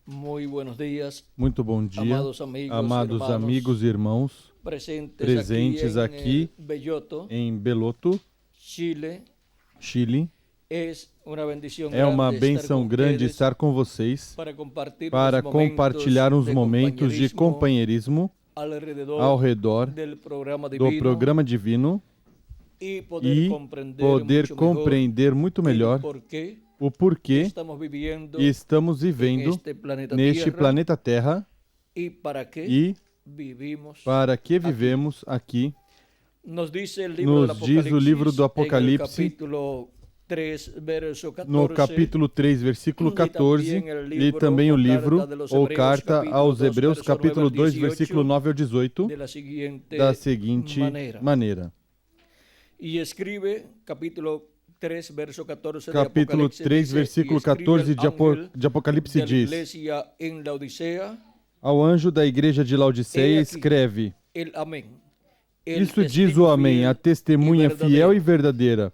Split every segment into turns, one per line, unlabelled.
Muy buenos días,
Muito bom dia,
amados
amigos e irmãos presentes aqui em Beloto,
Chile.
Chile.
É
uma bênção grande estar com vocês para compartilhar uns momentos de companheirismo ao redor do programa divino e poder compreender muito melhor o porquê estamos vivendo neste planeta Terra e para que vivemos aqui. Nos diz o livro do Apocalipse, no capítulo 3, versículo 14, e também o livro ou carta aos Hebreus, capítulo 2, versículo 9 ao 18, da seguinte maneira.
E escreve, capítulo 3,
versículo 14 de Apocalipse diz: Ao anjo da igreja de Laodiceia escreve: Isto diz o Amém, a testemunha fiel e verdadeira,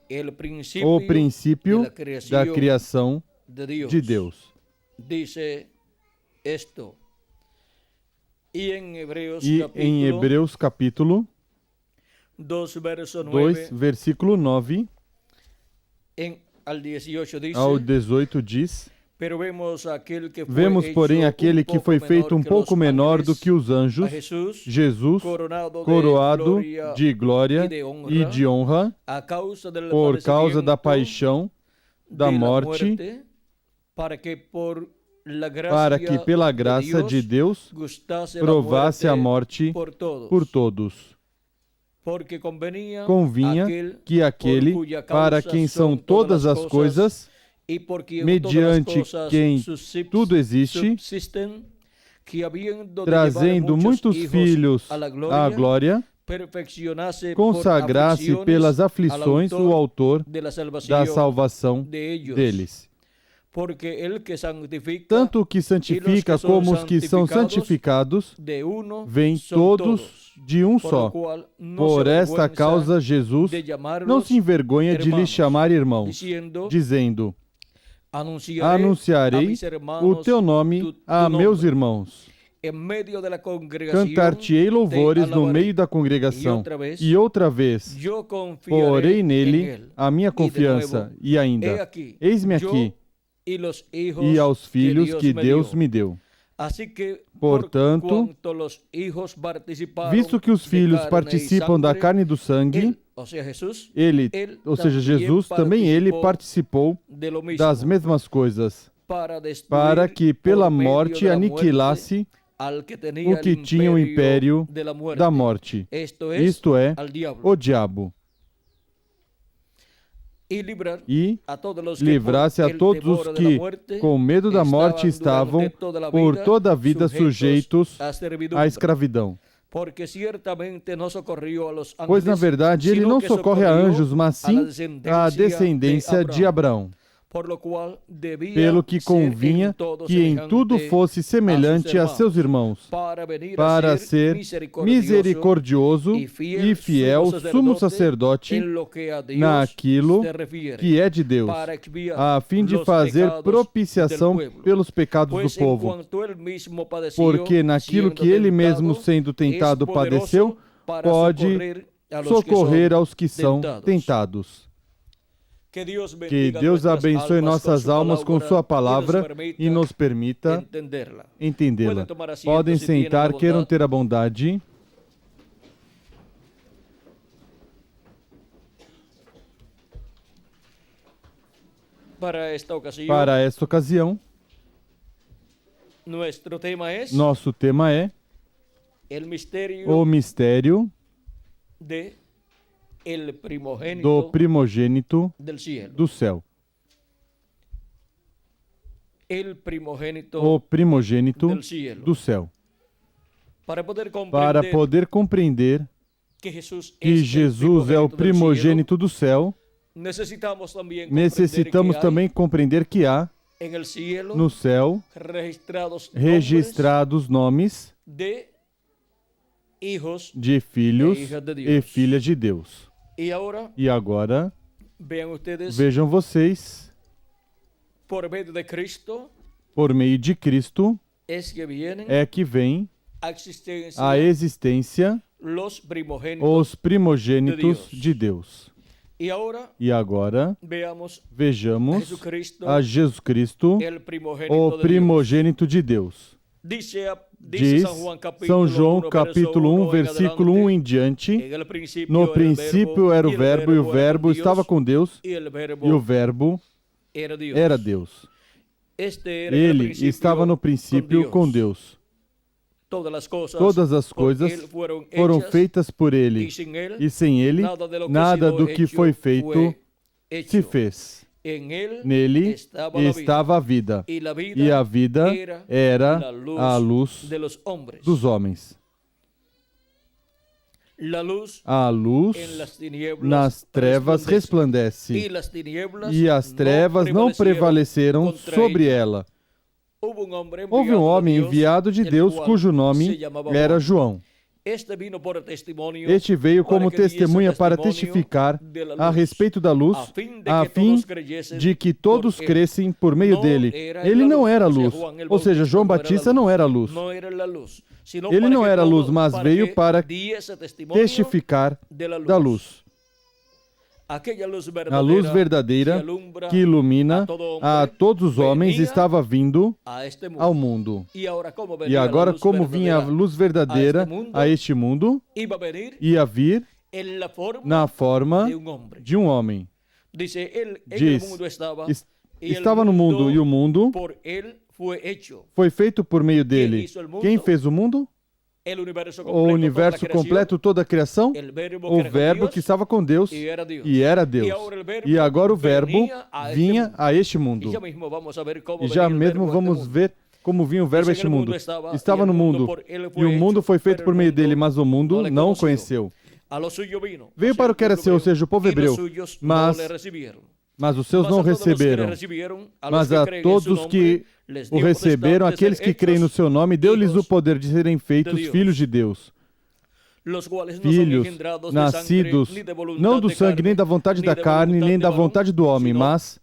o princípio da criação de Deus. E em Hebreus capítulo 2, versículo 9 ao 18 diz: Vemos, porém, aquele que foi feito um pouco menor do que os anjos, Jesus, coroado de glória e de honra, por causa da paixão, da morte, para que pela graça de Deus provasse a morte por todos. Convinha que aquele para quem são todas as coisas, mediante quem tudo existe, trazendo muitos filhos à glória, consagrasse pelas aflições o autor da salvação deles. Tanto o que santifica como os que são santificados, vêm todos de um só. Por esta causa, Jesus não se envergonha de lhes chamar irmãos, dizendo: Anunciarei o teu nome a meus irmãos. Cantar-te-ei louvores no meio da congregação. E outra vez, porei nele a minha confiança. E ainda, eis-me aqui, e aos filhos que Deus me deu. Portanto, visto que os filhos participam da carne e do sangue, Jesus, também ele participou das mesmas coisas, para que pela morte aniquilasse o que tinha o império da morte, isto é, o diabo, e livrasse a todos os que, com medo da morte, estavam por toda a vida sujeitos à escravidão. Pois, na verdade, ele não socorre a anjos, mas sim a descendência de Abraão. Pelo que convinha que em tudo fosse semelhante a seus irmãos, para ser misericordioso e fiel sumo sacerdote naquilo que é de Deus, a fim de fazer propiciação pelos pecados do povo. Porque naquilo que ele mesmo, sendo tentado, padeceu, pode socorrer aos que são tentados. Que Deus abençoe nossas almas com sua palavra e nos permita entendê-la. Podem sentar, queiram ter a bondade.
Para esta ocasião,
nosso tema é o mistério do primogênito do céu. O primogênito do céu. Para poder compreender que Jesus é o primogênito do céu, necessitamos também compreender que há no céu registrados nomes de filhos e filhas de Deus. E agora, vejam vocês, por meio de Cristo, é que vem a existência os primogênitos de Deus. E agora, vejamos a Jesus Cristo, o primogênito de Deus. Diz São João capítulo 1, versículo 1 em diante: no princípio era o Verbo, e o Verbo estava com Deus, e o Verbo era Deus. Ele estava no princípio com Deus. Todas as coisas foram feitas por Ele, e sem Ele, nada do que foi feito se fez. Nele estava a vida, e a vida era a luz dos homens. A luz nas trevas resplandece, e as trevas não prevaleceram sobre ela. Houve um homem enviado de Deus cujo nome era João. Este veio como testemunha para testificar a respeito da luz, a fim de que todos crescem por meio dele. Ele não era luz, ou seja, João Batista não era luz. Ele não era luz, mas veio para testificar da luz. A luz verdadeira que ilumina a todos os homens estava vindo ao mundo. E agora, como vinha a luz verdadeira a este mundo, ia vir na forma de um homem. Diz, estava no mundo, e o mundo foi feito por meio dele. Quem fez o mundo? O universo completo, toda a criação, o Verbo que estava com Deus e era Deus. E agora o Verbo vinha a este mundo. E já mesmo vamos ver como vinha o Verbo a este mundo. Estava no mundo, e o mundo foi feito por meio dele, mas o mundo não o conheceu. Veio para o que era seu, ou seja, o povo hebreu, mas os seus não receberam. Mas a todos que o receberam, aqueles que creem no seu nome, deu-lhes o poder de serem feitos filhos de Deus. Filhos nascidos não do sangue, nem da vontade da carne, nem da vontade do homem, mas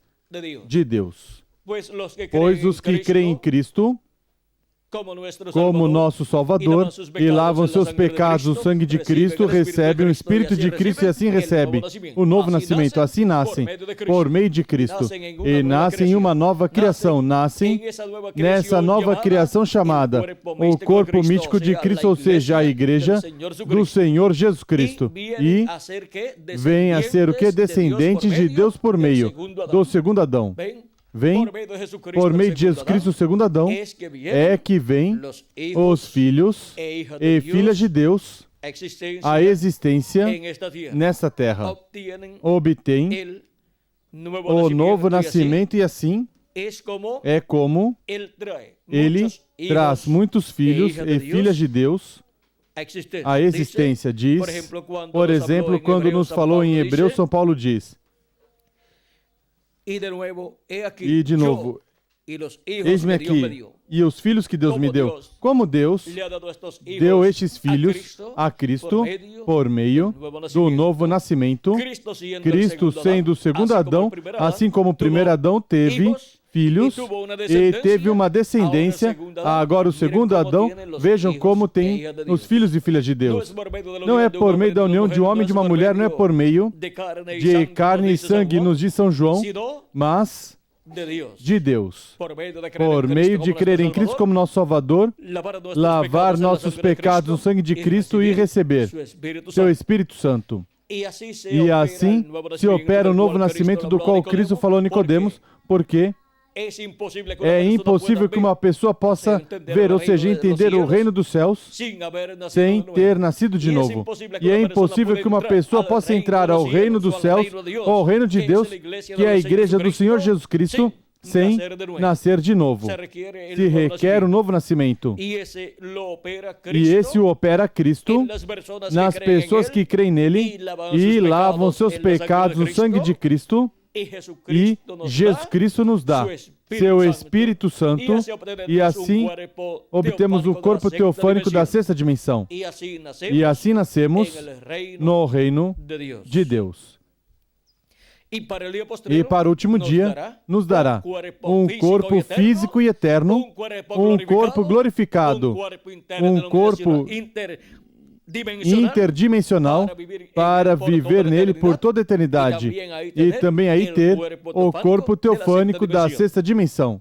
de Deus. Pois os que creem em Cristo como nosso Salvador e lavam seus pecados no sangue de Cristo, recebem o Espírito de Cristo e assim recebem o novo nascimento. Assim nascem por meio de Cristo e nascem em uma nova criação. Nascem nessa nova criação chamada o corpo místico de Cristo, ou seja, a igreja do Senhor Jesus Cristo. E vem a ser o que? Descendentes de Deus por meio do segundo Adão. Vem, por meio de Jesus Cristo, o segundo Adão, é que vem os filhos e filhas de Deus, a existência nesta terra. Obtém o novo nascimento e assim é como ele traz muitos filhos e filhas de Deus à existência. Diz, por exemplo, quando nos falou em Hebreus, São Paulo diz, e de novo, eis-me aqui, e os filhos que Deus me deu. Como Deus deu estes filhos a Cristo por meio do novo nascimento, Cristo sendo o segundo Adão, assim como o primeiro Adão teve filhos e teve uma descendência, agora o segundo Adão, vejam como tem os filhos e filhas de Deus. Não é por meio da união de um homem e de uma mulher, não é por meio de carne e sangue, nos diz São João, mas de Deus. Por meio de crer em Cristo como nosso Salvador, lavar nossos pecados no sangue de Cristo e receber seu Espírito Santo. E assim se opera o novo nascimento do qual Cristo falou a Nicodemos, porque é impossível que uma pessoa possa ver, ou seja, entender o reino dos céus sem ter nascido de novo. E é impossível que uma pessoa possa entrar ao reino dos céus ou ao reino de Deus, que é a igreja do Senhor Jesus Cristo, sem nascer de novo. Se requer o novo nascimento. E esse o opera Cristo nas pessoas que creem nele e lavam seus pecados no sangue de Cristo. E Jesus Cristo nos dá seu Espírito Santo, e assim obtemos o corpo teofânico da sexta dimensão. E assim nascemos no reino de Deus. E para o último dia nos dará um corpo físico e eterno, um corpo glorificado, um corpo interdimensional para viver nele por toda a eternidade. E também aí ter o corpo teofânico da sexta dimensão.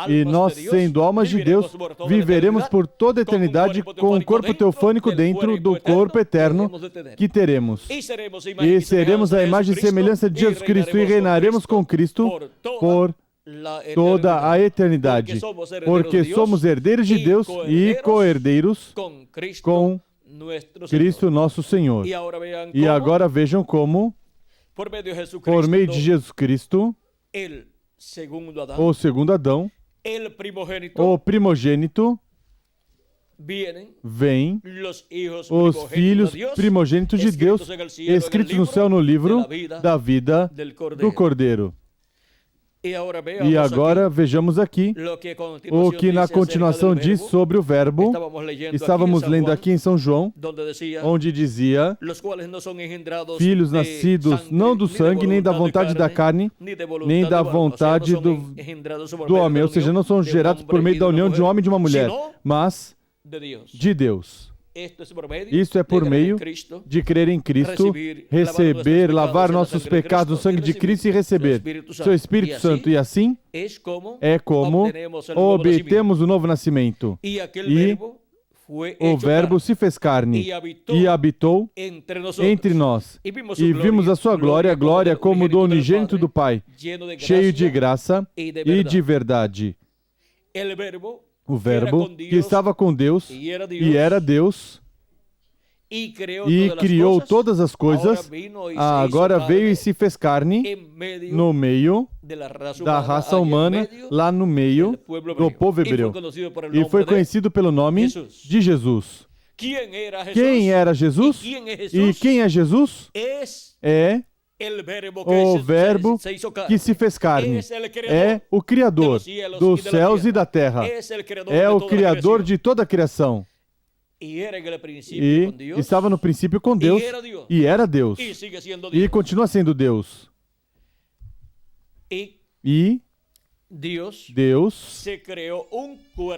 E nós, sendo almas de Deus, viveremos por toda a eternidade com o corpo teofânico dentro do corpo eterno que teremos. E seremos a imagem e semelhança de Jesus Cristo e reinaremos com Cristo por toda a eternidade, porque somos herdeiros de Deus e co-herdeiros com Cristo nosso Senhor. E agora vejam como, por meio de Jesus Cristo, o segundo Adão, o primogênito, vem os filhos primogênitos de Deus, escritos no céu no livro da vida do Cordeiro. E agora vejamos aqui o que na continuação diz sobre o verbo. Estávamos lendo aqui em São João, onde dizia: filhos nascidos não do sangue, nem da vontade da carne, nem da vontade do homem. Ou seja, não são gerados por meio da união de um homem e de uma mulher, mas de Deus. Isto é por meio de crer em Cristo, receber, lavar nossos pecados no sangue de Cristo e receber seu Espírito Santo. E assim é como obtemos o novo nascimento. E o Verbo se fez carne e habitou entre nós. E vimos a sua glória, a glória como do unigênito do Pai, cheio de graça e de verdade. O Verbo que estava com Deus e era Deus e criou todas as coisas, agora veio e se fez carne no meio da raça humana, lá no meio do povo hebreu. E foi conhecido pelo nome de Jesus. Quem era Jesus? E quem é Jesus? É o Verbo que se fez carne. É o Criador dos céus e da terra. É o Criador de toda a criação. E estava no princípio com Deus. E era Deus. E continua sendo Deus. E Deus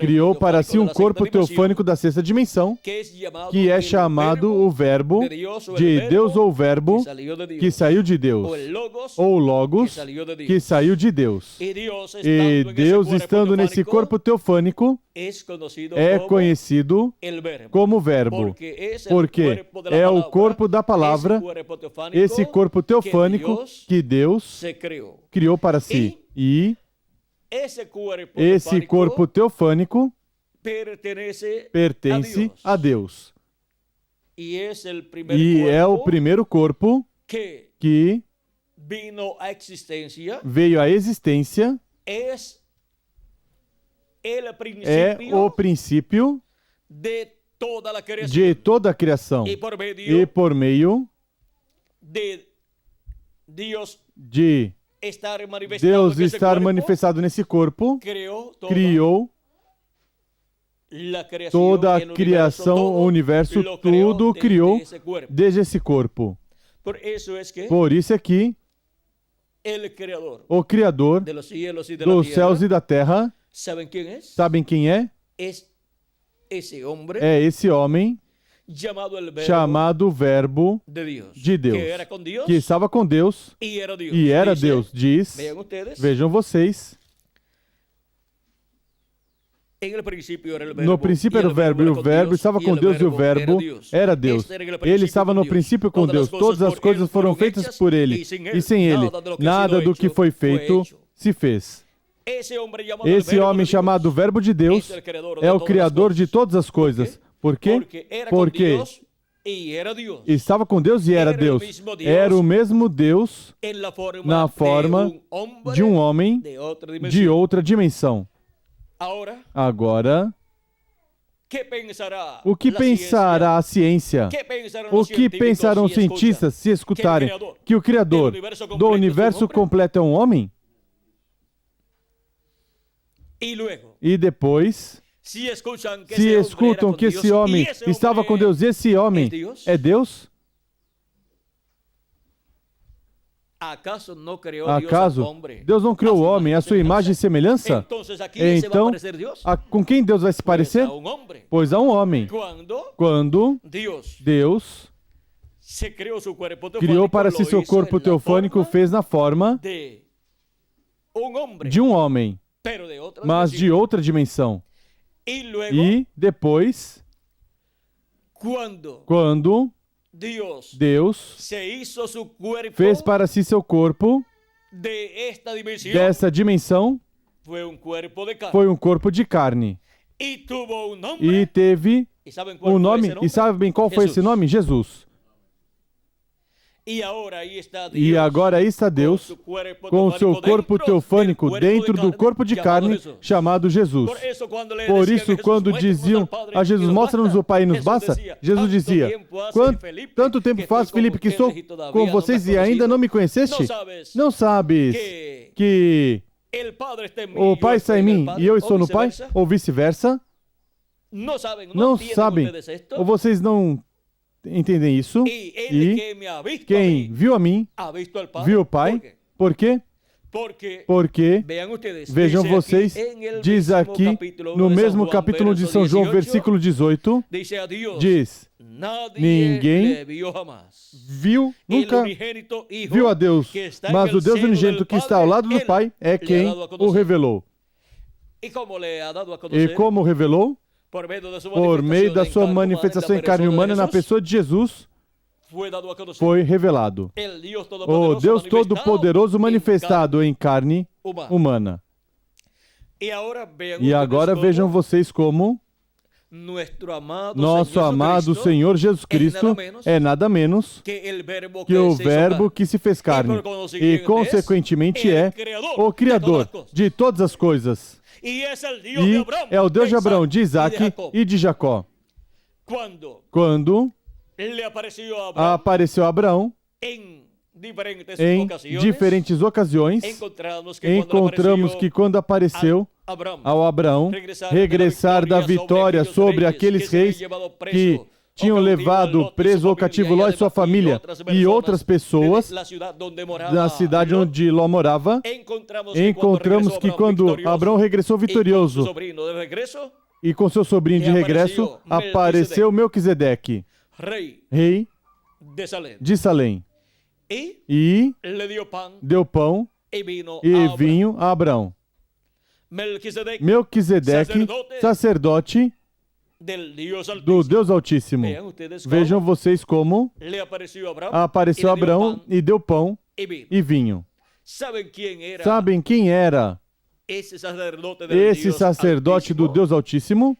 criou para si um corpo teofânico da sexta dimensão, que é chamado o Verbo de Deus, ou o Verbo que saiu de Deus, ou Logos que saiu de Deus. E Deus, estando nesse corpo teofânico, é conhecido como Verbo, porque é o corpo da palavra, esse corpo teofânico que Deus criou para si. E esse corpo teofânico pertence a Deus. E é o primeiro corpo que veio à existência, é o princípio de toda a criação. E por meio de Deus estar manifestado nesse corpo, criou toda a criação, o universo, tudo criou desde esse corpo. Por isso é que o Criador dos céus e da terra, sabem quem é? É esse homem chamado Verbo de Deus, que estava com Deus e era Deus. Diz, vejam vocês, no princípio era o Verbo, e o Verbo estava com Deus, e o Verbo era Deus. Ele estava no princípio com Deus. Todas as coisas foram feitas por Ele, e sem Ele, nada do que foi feito se fez. Esse homem chamado Verbo de Deus é o Criador de todas as coisas. Por quê? Porque estava com Deus e era Deus. Era o mesmo Deus na forma de um homem de outra dimensão. Agora, o que pensará a ciência? O que pensarão os cientistas se escutarem que o Criador do universo completo é um homem? E depois, se escutam que esse homem estava com Deus e esse homem é Deus? Acaso Deus não criou o homem à sua imagem e semelhança? Então, com quem Deus vai se parecer? Pois a um homem. Quando Deus criou para si seu corpo teofânico, fez na forma de um homem, mas de outra dimensão. E depois, quando Deus fez para si seu corpo dessa dimensão, foi um corpo de carne. E teve um nome. E sabem qual foi esse nome? Jesus. E agora aí está Deus com o seu corpo teofânico dentro do corpo de carne chamado Jesus. Por isso, quando diziam a Jesus, mostra-nos o Pai e nos basta, Jesus dizia, tanto tempo faz, Filipe, que estou com vocês e ainda não me conheceste? Não sabes que o Pai está em mim e eu estou no Pai? Ou vice-versa? Não sabem? Ou vocês não entendem isso? E quem viu a mim, viu o Pai. Por quê? Porque, vejam vocês, diz aqui no mesmo capítulo de São João, versículo 18, diz, ninguém viu, nunca viu a Deus, mas o Deus unigênito que está ao lado do Pai é quem o revelou. E como revelou? Por meio da sua manifestação em carne humana na pessoa de Jesus, foi revelado o Deus Todo-Poderoso manifestado em carne humana. E agora vejam vocês como nosso amado Senhor Jesus Cristo é nada menos que o Verbo que se fez carne e, consequentemente, é o Criador de todas as coisas. E é o Deus de Abraão, de Isaac e de Jacó. Quando apareceu a Abraão, em diferentes ocasiões, encontramos que quando apareceu ao Abraão regressar da vitória sobre aqueles reis que tinham levado preso ou cativo Ló e sua família e outras pessoas da cidade onde Ló morava, encontramos que quando Abraão regressou vitorioso e com seu sobrinho de regresso, apareceu Melquisedeque, rei de Salém, e deu pão e vinho a Abraão. Melquisedeque, sacerdote do Deus Altíssimo. Vejam vocês como apareceu Abraão e deu pão e vinho. Sabem quem era esse sacerdote do Deus Altíssimo?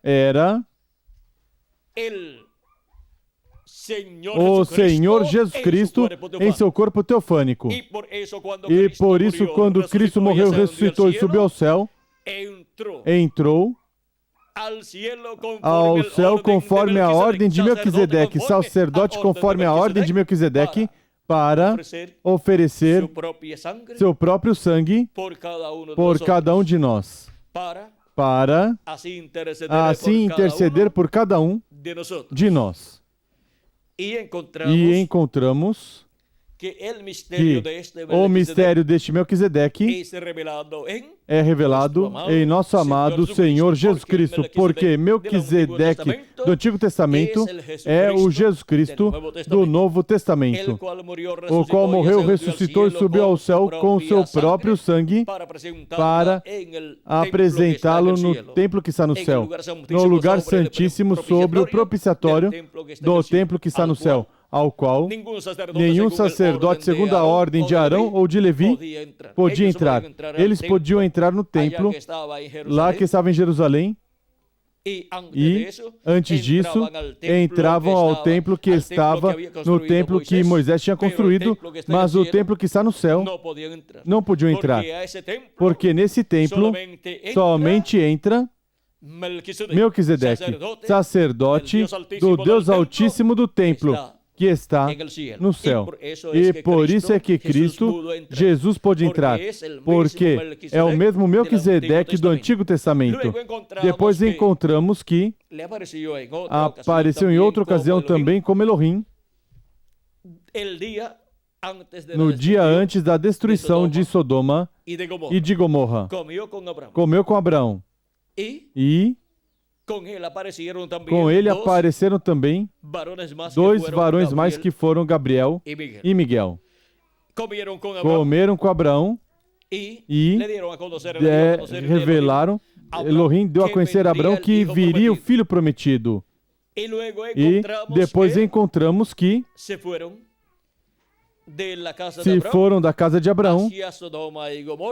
Era o Senhor Jesus Cristo em seu corpo teofânico. E por isso, quando Cristo morreu, ressuscitou e subiu ao céu, entrou ao céu conforme a ordem de Melquisedeque, sacerdote conforme a ordem de Melquisedeque, para oferecer seu próprio sangue por cada um de nós, para assim interceder por cada um de nós. E encontramos que o mistério deste Melquisedeque é revelado em nosso amado Senhor Jesus Cristo, porque Melquisedeque do Antigo Testamento é o Jesus Cristo do Novo Testamento, o qual morreu, ressuscitou e subiu ao céu com o seu próprio sangue para apresentá-lo no templo que está no céu, no lugar santíssimo sobre o propiciatório do templo que está no céu, ao qual nenhum sacerdote, segundo a ordem de Arão ou de Levi, podia entrar. Eles podiam entrar no templo, lá que estava em Jerusalém, e, antes disso, entravam ao templo que estava no templo que Moisés tinha construído, mas o templo que está no céu não podiam entrar, porque nesse templo somente entra Melquisedeque, sacerdote do Deus Altíssimo do templo, que está no céu. E por isso é que Cristo, Jesus, pôde entrar, porque é o mesmo Melquisedeque do Antigo Testamento. Depois encontramos que apareceu em outra ocasião também como Elohim, no dia antes da destruição de Sodoma e de Gomorra. Comeu com Abraão. E com ele apareceram também dois varões mais que foram Gabriel e Miguel. Comeram com Abraão e revelaram, Elohim deu a conhecer a Abraão que viria o filho prometido. E depois encontramos que se foram da casa de Abraão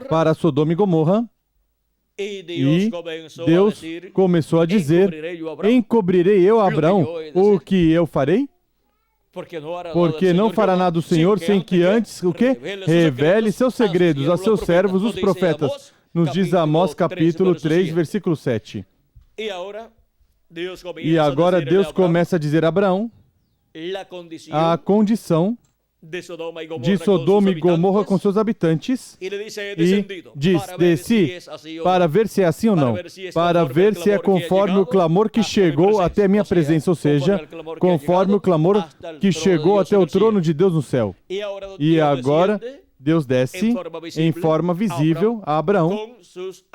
para Sodoma e Gomorra. E Deus começou a dizer: encobrirei eu a Abraão o que eu farei? Porque não fará nada o Senhor sem que antes, o quê? Revele seus segredos a seus servos, os profetas. Nos diz Amós capítulo 3, versículo 7. E agora Deus começa a dizer a Abraão a condição de Sodoma e Gomorra com seus habitantes e diz: desci para ver se é assim ou não, para ver se é conforme o clamor que chegou até a minha presença, ou seja, conforme o clamor que chegou até o trono de Deus no céu. E agora Deus desce em forma visível a Abraão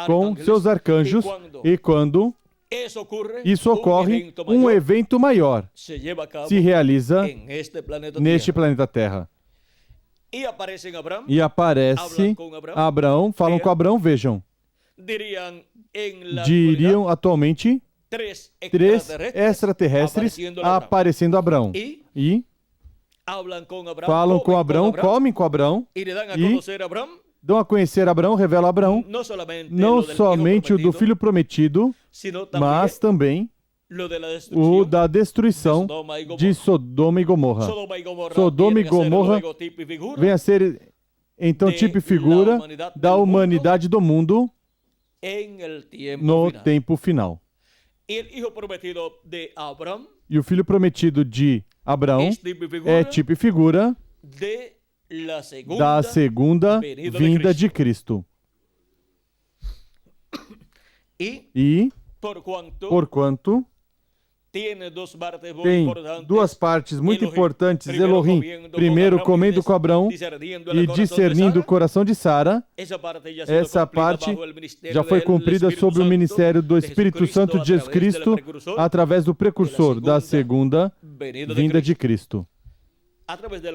com seus arcanjos, e quando isso ocorre, um evento maior se realiza neste planeta Terra. E aparece Abraão, falam com Abraão, vejam. Diriam atualmente três extraterrestres aparecendo a Abraão. E falam com Abraão, comem com Abraão e dão a conhecer Abraão, revela a Abraão, não somente o do filho prometido, mas também o da destruição de Sodoma e Gomorra. Sodoma e Gomorra vem a ser, então, tipo e figura da humanidade do mundo no tempo final. E o filho prometido de Abraão é tipo e figura da segunda vinda de Cristo. E, porquanto tem duas partes muito importantes, Elohim, primeiro comendo com Abraão e discernindo o coração de Sara. Essa parte já foi cumprida sob o ministério do Espírito Santo de Jesus Cristo, através do precursor da segunda vinda de Cristo,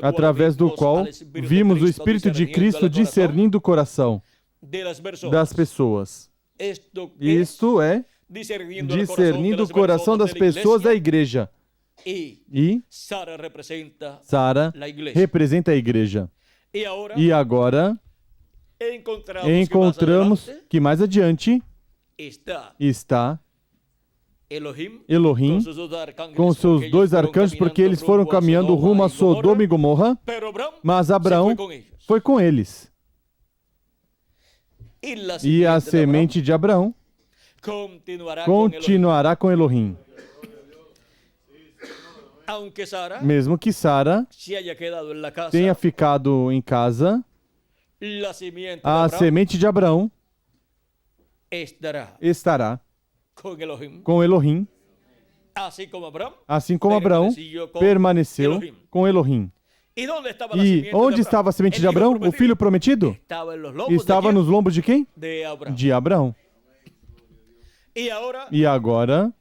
através do qual vimos o Espírito de Cristo discernindo o coração das pessoas. Isto é, discernindo o coração das pessoas da igreja. E Sara representa a igreja. E agora encontramos que mais adiante está Elohim com seus dois arcanjos, porque eles foram caminhando rumo a Sodoma e Gomorra, mas Abraão foi com eles. E a semente de Abraão continuará com Elohim. Mesmo que Sara tenha ficado em casa, a semente de Abraão estará com Elohim, assim como Abraão permaneceu com Elohim. E onde estava a semente de Abraão? O filho prometido? Estava nos lombos de quem? De Abraão. E agora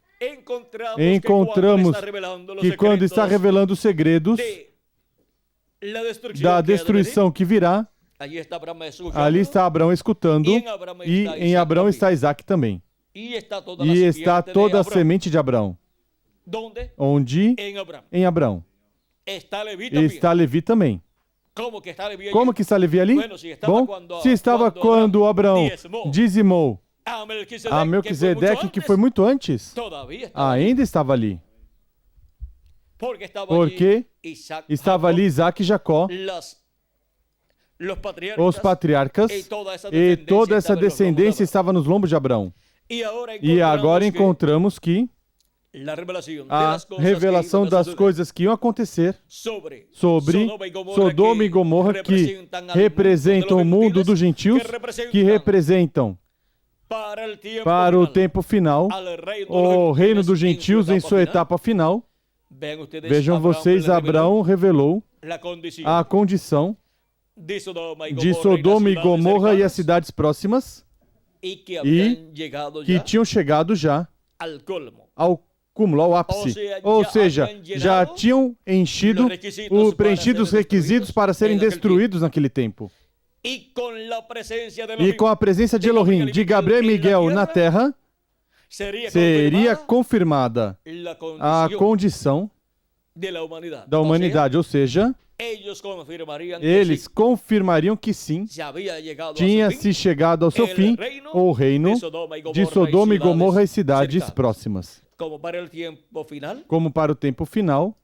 encontramos que quando está revelando os segredos da destruição que virá, ali está Abraão escutando, e em Abraão está Isaac também. E está toda a semente de Abraão. Onde? Em Abraão. Está Levi também. Como que está Levi ali? Bom, se estava quando Abraão dizimou a Melquisedeque, que foi muito antes, ainda estava ali. Porque estava ali Isaac e Jacó, os patriarcas, e toda essa descendência estava nos lombos de Abraão. E agora encontramos que a revelação das coisas que iam acontecer sobre Sodoma e Gomorra, que representam o mundo dos gentios, que representam para o tempo final o reino dos gentios em sua etapa final. Vejam vocês, Abraão revelou a condição de Sodoma e Gomorra e as cidades próximas e que tinham chegado já ao cúmulo, ao ápice. Ou seja, já tinham preenchido os requisitos para serem destruídos naquele tempo. E com a presença de Elohim, de Gabriel e Miguel na terra, seria confirmada a condição da humanidade. Ou seja, eles confirmariam que sim, tinha se chegado ao seu fim o reino de Sodoma e Gomorra e cidades próximas. Como para o tempo final,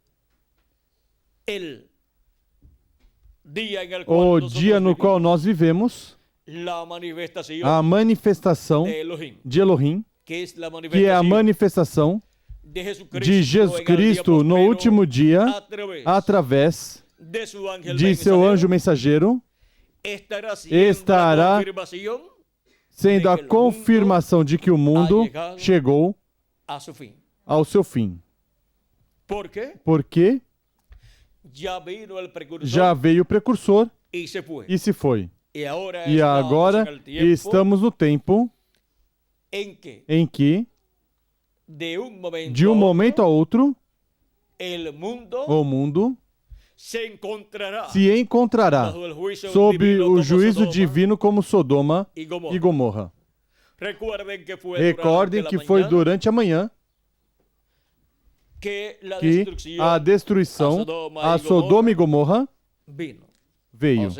o dia no qual nós vivemos, a manifestação de Elohim, que é a manifestação de Jesus Cristo no último dia, através de seu anjo mensageiro, estará sendo a confirmação de que o mundo chegou ao seu fim. Porque já veio o precursor e se foi. E agora estamos no tempo em que, de um momento a outro, o mundo se encontrará sob o juízo divino como Sodoma e Gomorra. Recordem que foi durante a manhã que a destruição a Sodoma e Gomorra veio.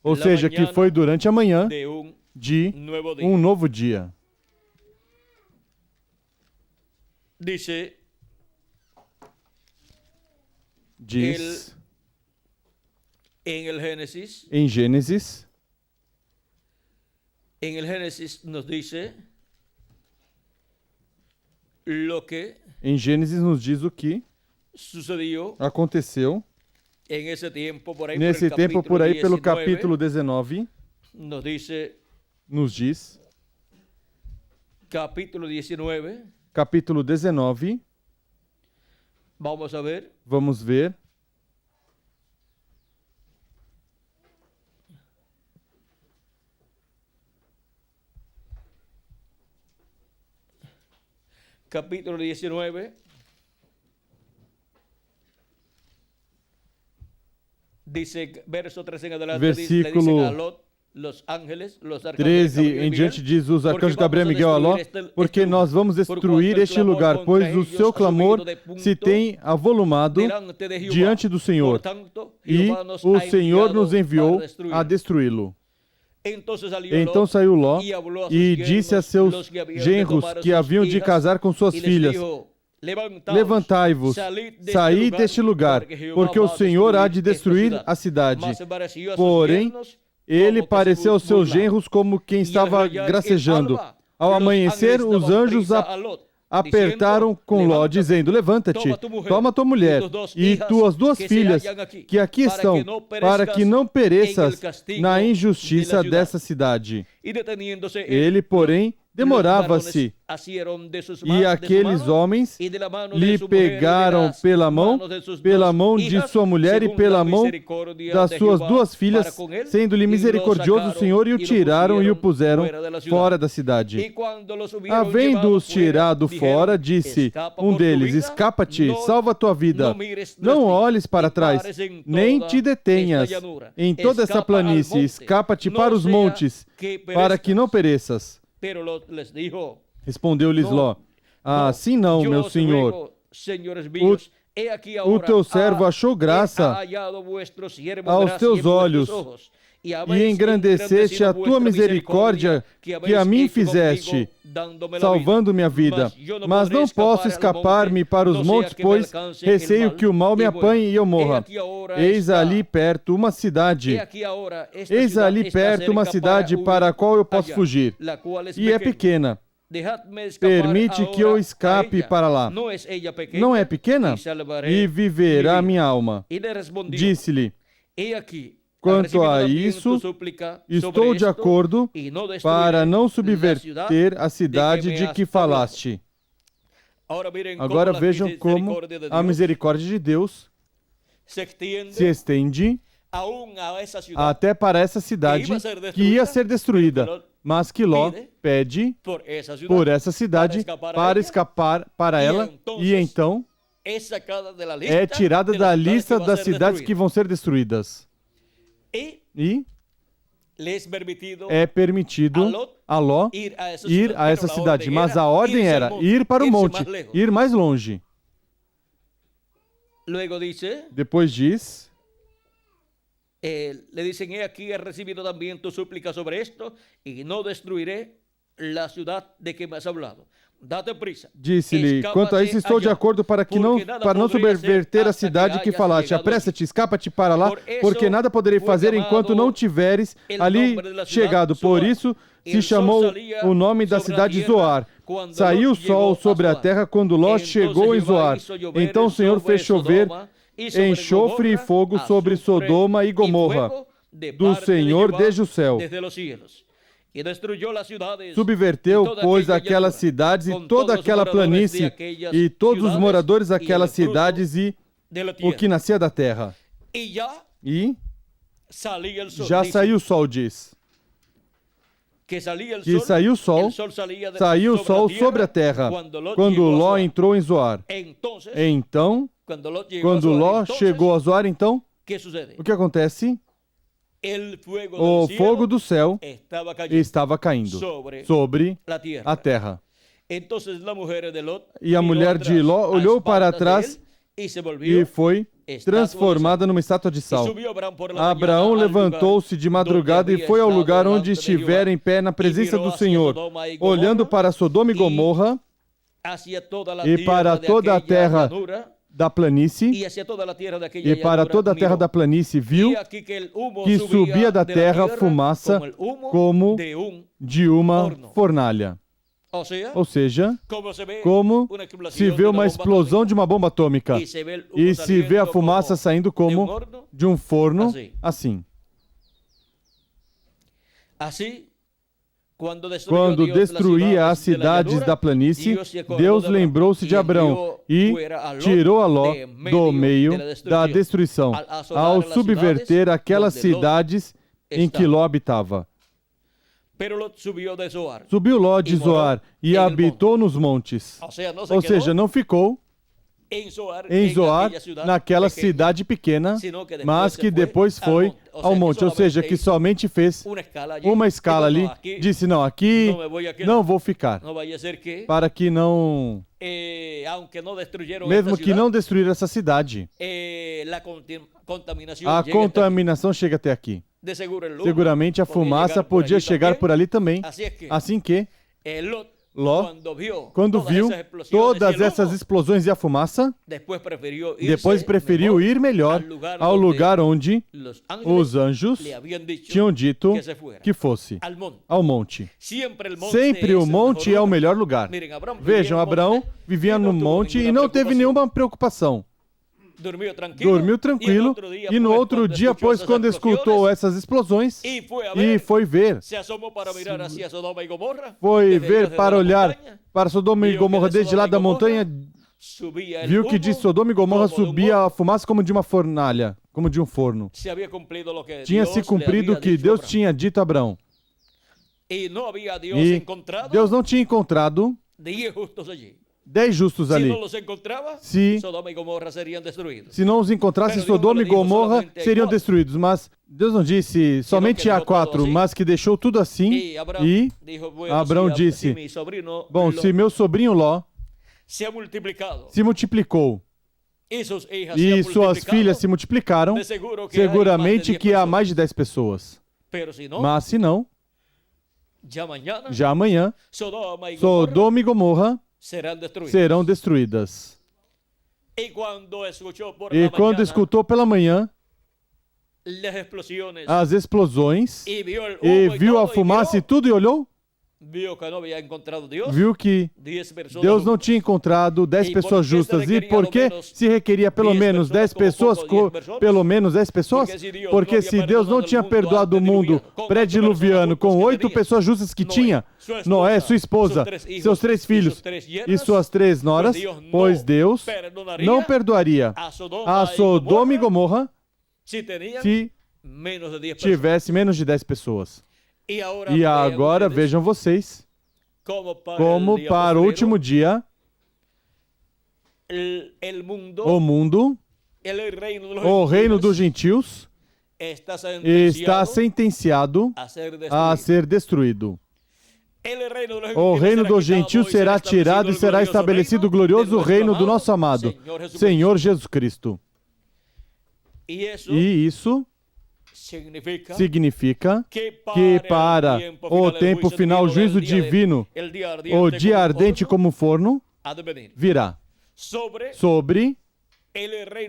Ou seja, que foi durante a manhã de um novo dia. Diz em Gênesis,
nos dice
em Gênesis nos diz o que aconteceu nesse tempo por aí pelo capítulo 19, nos diz, capítulo 19, vamos ver,
capítulo 19, dice, verso 13 en adelante,
versículo 13 em diante diz os arcanjos Gabriel e Miguel a Ló, porque nós vamos destruir este lugar, pois o seu clamor se tem avolumado diante do Senhor, e o Senhor nos enviou a destruí-lo. Então saiu Ló e disse a seus genros que haviam de casar com suas filhas: levantai-vos, saí deste lugar, porque o Senhor há de destruir a cidade. Porém, ele pareceu aos seus genros como quem estava gracejando. Ao amanhecer, os anjos apertaram com Ló, dizendo: levanta-te, toma tua mulher e tuas duas filhas, que aqui estão, para que não pereças na injustiça dessa cidade. Ele, porém, demorava-se, e aqueles homens lhe pegaram pela mão de sua mulher e pela mão das suas duas filhas, sendo-lhe misericordioso o Senhor, e o tiraram e o puseram fora da cidade. Havendo-os tirado fora, disse um deles: escapa-te, salva tua vida, não olhes para trás, nem te detenhas em toda essa planície, escapa-te para os montes, para que não pereças. Respondeu-lhes Ló: assim não, meu senhor. O teu servo achou graça aos teus olhos, e engrandeceste a tua misericórdia que a mim fizeste, salvando minha vida. Mas não posso escapar-me para os montes, pois receio que o mal me apanhe e eu morra. Eis ali perto uma cidade. Eis ali perto uma cidade para a qual eu posso fugir, e é pequena. Permite que eu escape para lá. Não é pequena? E viverá minha alma. Disse-lhe: quanto a isso, estou de acordo para não subverter a cidade de que falaste. Agora vejam como a misericórdia de Deus se estende até para essa cidade que ia ser destruída, mas que Ló pede por essa cidade para escapar para ela, e então é tirada da lista das cidades que vão ser destruídas. E é permitido a Ló ir a essa cidade, mas a ordem era ir para o monte, ir mais longe. Depois diz:
le dicen, he aquí, he recibido también tu súplica sobre esto, y no destruiré la ciudad de que me has hablado. Date prisa.
Disse-lhe: quanto a isso estou de acordo para não subverter a cidade que falaste. Apressa-te, escapa-te para lá, porque nada poderei fazer enquanto não tiveres ali chegado. Por isso se chamou o nome da cidade Zoar. Saiu o sol sobre a terra quando Ló chegou em Zoar. Então o Senhor fez chover enxofre e fogo sobre Sodoma e Gomorra, do Senhor desde o céu. Subverteu, pois, aquelas cidades e toda aquela planície, e todos os moradores daquelas cidades e o que nascia da terra. E já saiu o sol, diz. Que saiu o sol sobre a terra, quando Ló entrou em Zoar. Então, quando Ló chegou a Zoar, então, o que acontece? O fogo do céu estava caindo sobre a terra. E a mulher de Ló olhou para trás e foi transformada numa estátua de sal. Abraão levantou-se de madrugada e foi ao lugar onde estivera em pé na presença do Senhor, olhando para Sodoma e Gomorra e para toda a terra da planície, e para toda a terra da planície viu que subia da terra fumaça como de uma fornalha. Ou seja, como se vê uma explosão de uma bomba atômica e se vê a fumaça saindo como de um forno, assim. Quando destruía as cidades da planície, Deus lembrou-se de Abrão e tirou a Ló do meio da destruição, ao subverter aquelas cidades em que Ló habitava. Subiu Ló de Zoar e habitou nos montes. Ou seja, não ficou em Zoar, naquela cidade pequena, mas que depois foi ao monte. Ou seja, que somente fez uma escala ali, disse: não, aqui não vou ficar, para que não, mesmo que não destruir essa cidade, a contaminação chega até aqui. Seguramente a fumaça podia chegar por ali também. Assim que Ló, quando viu todas essas explosões e a fumaça, depois preferiu ir melhor ao lugar onde os anjos tinham dito que fosse, ao monte. Sempre o monte é o melhor lugar. Vejam, Abraão vivia no monte e não teve nenhuma preocupação. Dormiu tranquilo, e no outro dia, pois, quando escutou essas explosões, e foi ver para olhar para Sodoma e Gomorra desde lá da montanha, viu que de Sodoma e Gomorra subia a fumaça como de uma fornalha, como de um forno. Tinha se cumprido o que Deus tinha dito a Abraão. E Deus não tinha encontrado 10 justos ali. Se não os encontrasse, Sodoma e Gomorra seriam destruídos. Mas Deus não disse somente há 4, mas que deixou tudo assim. E Abraão disse: bom, se meu sobrinho Ló se multiplicou e suas filhas se multiplicaram, seguramente que há mais de 10 pessoas. Mas se não, já amanhã, Sodoma e Gomorra serão destruídas. E quando escutou pela manhã as explosões, e viu a fumaça e tudo, e olhou, viu que Deus não tinha encontrado 10 pessoas justas. E por que se requeria pelo menos 10 pessoas? Pelo menos 10 pessoas? Porque se Deus não tinha perdoado o mundo pré-diluviano com 8 pessoas justas que tinha, Noé, sua esposa, seus 3 filhos e suas 3 noras, pois Deus não perdoaria a Sodoma e Gomorra se tivesse menos de 10 pessoas. E agora vejam vocês, como para o último dia, o mundo, o reino dos gentios, está sentenciado a ser destruído. O reino dos gentios será tirado e será estabelecido o glorioso reino do nosso amado Senhor Jesus Cristo. E isso significa que para o tempo final, o juízo divino, o dia ardente como forno, virá sobre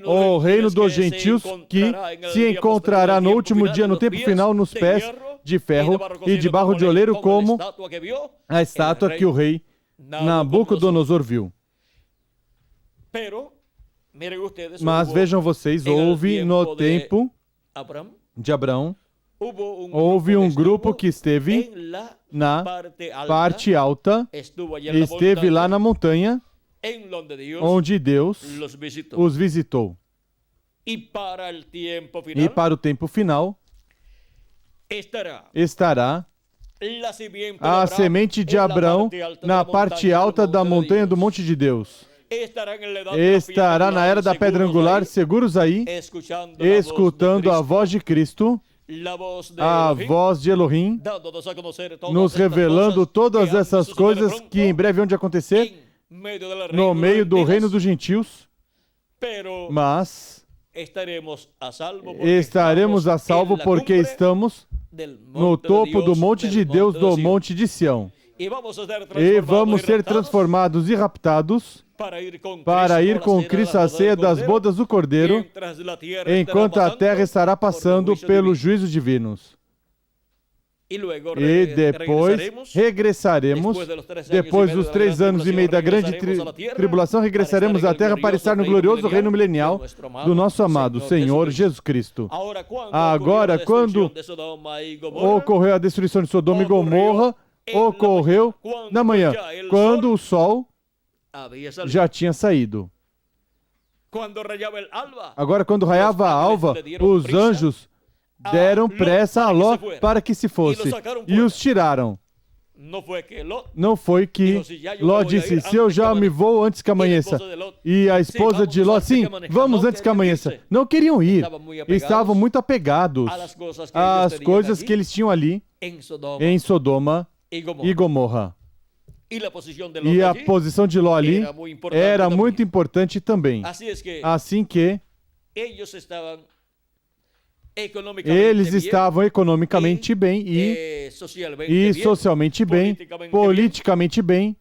o reino dos gentios, que se encontrará no último dia, no tempo final, nos pés de ferro e de barro de oleiro, como a estátua que o rei Nabucodonosor viu. Mas vejam vocês, houve no tempo de Abraão, houve um grupo que esteve na parte alta, esteve lá na montanha, onde Deus os visitou. E para o tempo final, estará a semente de Abraão na parte alta da montanha do monte de Deus. Estará na era da pedra angular, seguros aí, escutando a voz de Cristo, a voz de Elohim, nos revelando todas essas coisas que em breve vão de acontecer no meio do reino dos gentios. Mas estaremos a salvo porque estamos no topo do monte de Deus, do monte de Sião. E vamos ser transformados e raptados para ir com Cristo à ceia das bodas do Cordeiro, enquanto a terra estará passando pelos juízos divinos. E depois regressaremos, depois dos 3 anos e meio da grande tribulação, regressaremos à terra para estar no glorioso reino milenial do nosso amado Senhor Jesus Cristo. Agora, quando ocorreu a destruição de Sodoma e Gomorra, ocorreu na manhã, quando o sol já tinha saído. Agora, quando raiava a alva, os anjos deram pressa a Ló para que se fosse e os tiraram. Não foi que Ló disse, se eu já me vou antes que amanheça. E a esposa de Ló, sim, vamos antes que amanheça. Não queriam ir, estavam muito apegados às coisas que eles tinham ali em Sodoma e Gomorra. E a posição de Ló ali era muito importante também. Assim que eles estavam economicamente bem e socialmente bem, politicamente bem,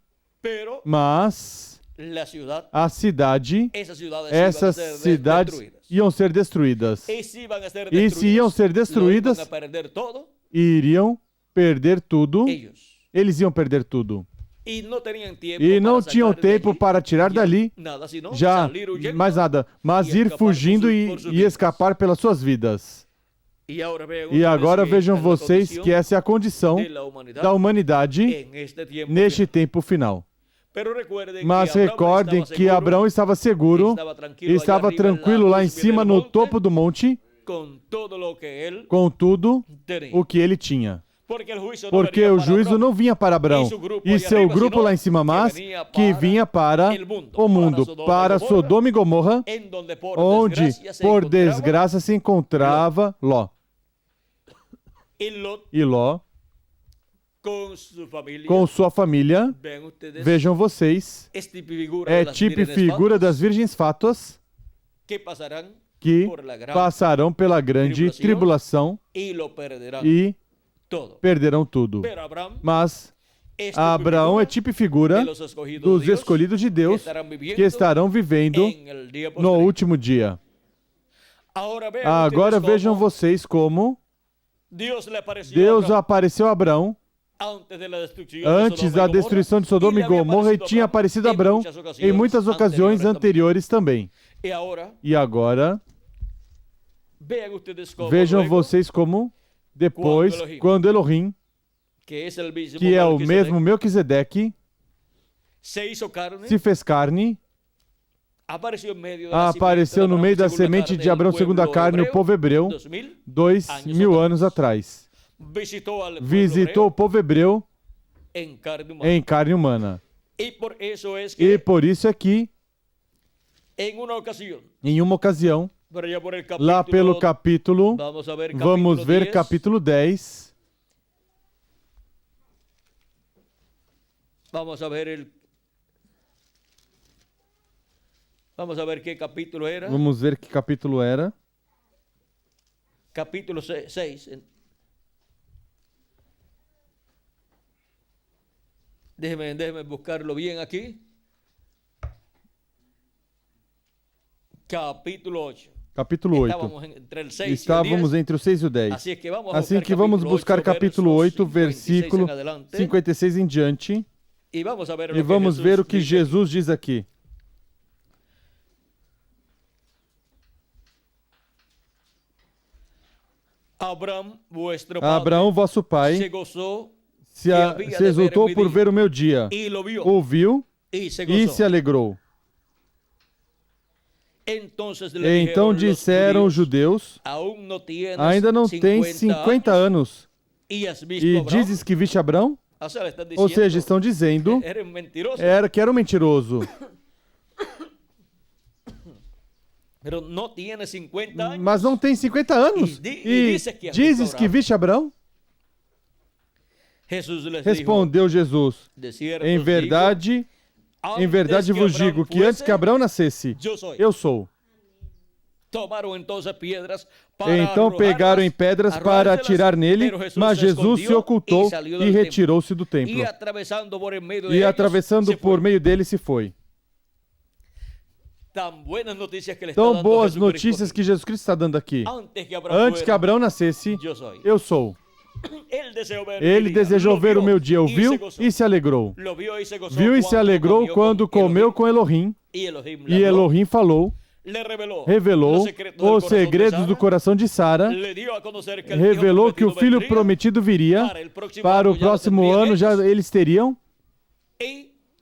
mas a cidade, essas cidades iam ser destruídas. E se iam ser destruídas, iriam perder tudo, eles iam perder tudo. E não tinham tempo para tirar dali já mais nada, mas ir fugindo e escapar pelas suas vidas. E agora vejam vocês que essa é a condição da humanidade neste tempo final. Mas recordem que Abraão estava seguro, estava tranquilo lá em cima no topo do monte, com tudo o que ele tinha. Porque o juízo não vinha para Abraão e seu grupo lá em cima, mas que vinha para o mundo, para Sodoma e Gomorra, onde, por desgraça, se encontrava Ló. E Ló, com sua família, vejam vocês, é tipo e figura das virgens fátuas que passarão pela grande tribulação e perderão tudo. Mas Abraão é tipo e figura dos escolhidos de Deus que estarão vivendo no último dia. Agora vejam vocês como Deus apareceu a Abraão antes da destruição de Sodoma e Gomorra, e tinha aparecido a Abrão em muitas ocasiões anteriores também. E agora, vejam vocês como, depois, quando Elohim, que é o mesmo Melquisedeque, se fez carne, apareceu no meio da semente de Abrão segundo a carne, o povo hebreu, 2000 anos atrás. Visitou o povo hebreu em carne humana. E por isso é que, em uma ocasião, lá pelo capítulo, vamos ver capítulo 10.
Vamos a ver que capítulo era.
Vamos ver que capítulo era.
Capítulo 6. Déjeme buscarlo bien aquí. Capítulo 8.
Capítulo 8. Estávamos entre o 6 e o 10. Assim que vamos buscar capítulo 8, versículo 56 em diante. E vamos ver o que Jesus diz aqui. Abraão, vosso pai, se exultou por ver o meu dia, ouviu e se alegrou. Então disseram os judeus, ainda não tens 50 anos, e dizes que viste Abrão? Ou seja, estão dizendo que era um mentiroso. Mas não tem 50 anos. E dizes que viste Abrão? Respondeu Jesus, em verdade vos digo que antes que Abrão nascesse, eu sou. Então pegaram em pedras para atirar nele, mas Jesus se ocultou e retirou-se do templo. E atravessando por meio dele se foi. Tão boas notícias que Jesus Cristo está dando aqui. Antes que Abraão nascesse, eu sou. Ele desejou ver o meu dia, ouviu e se alegrou. Viu e se alegrou quando comeu com Elohim. E Elohim falou, revelou os segredos do coração de Sara, revelou que o filho prometido viria, para o próximo ano já eles teriam,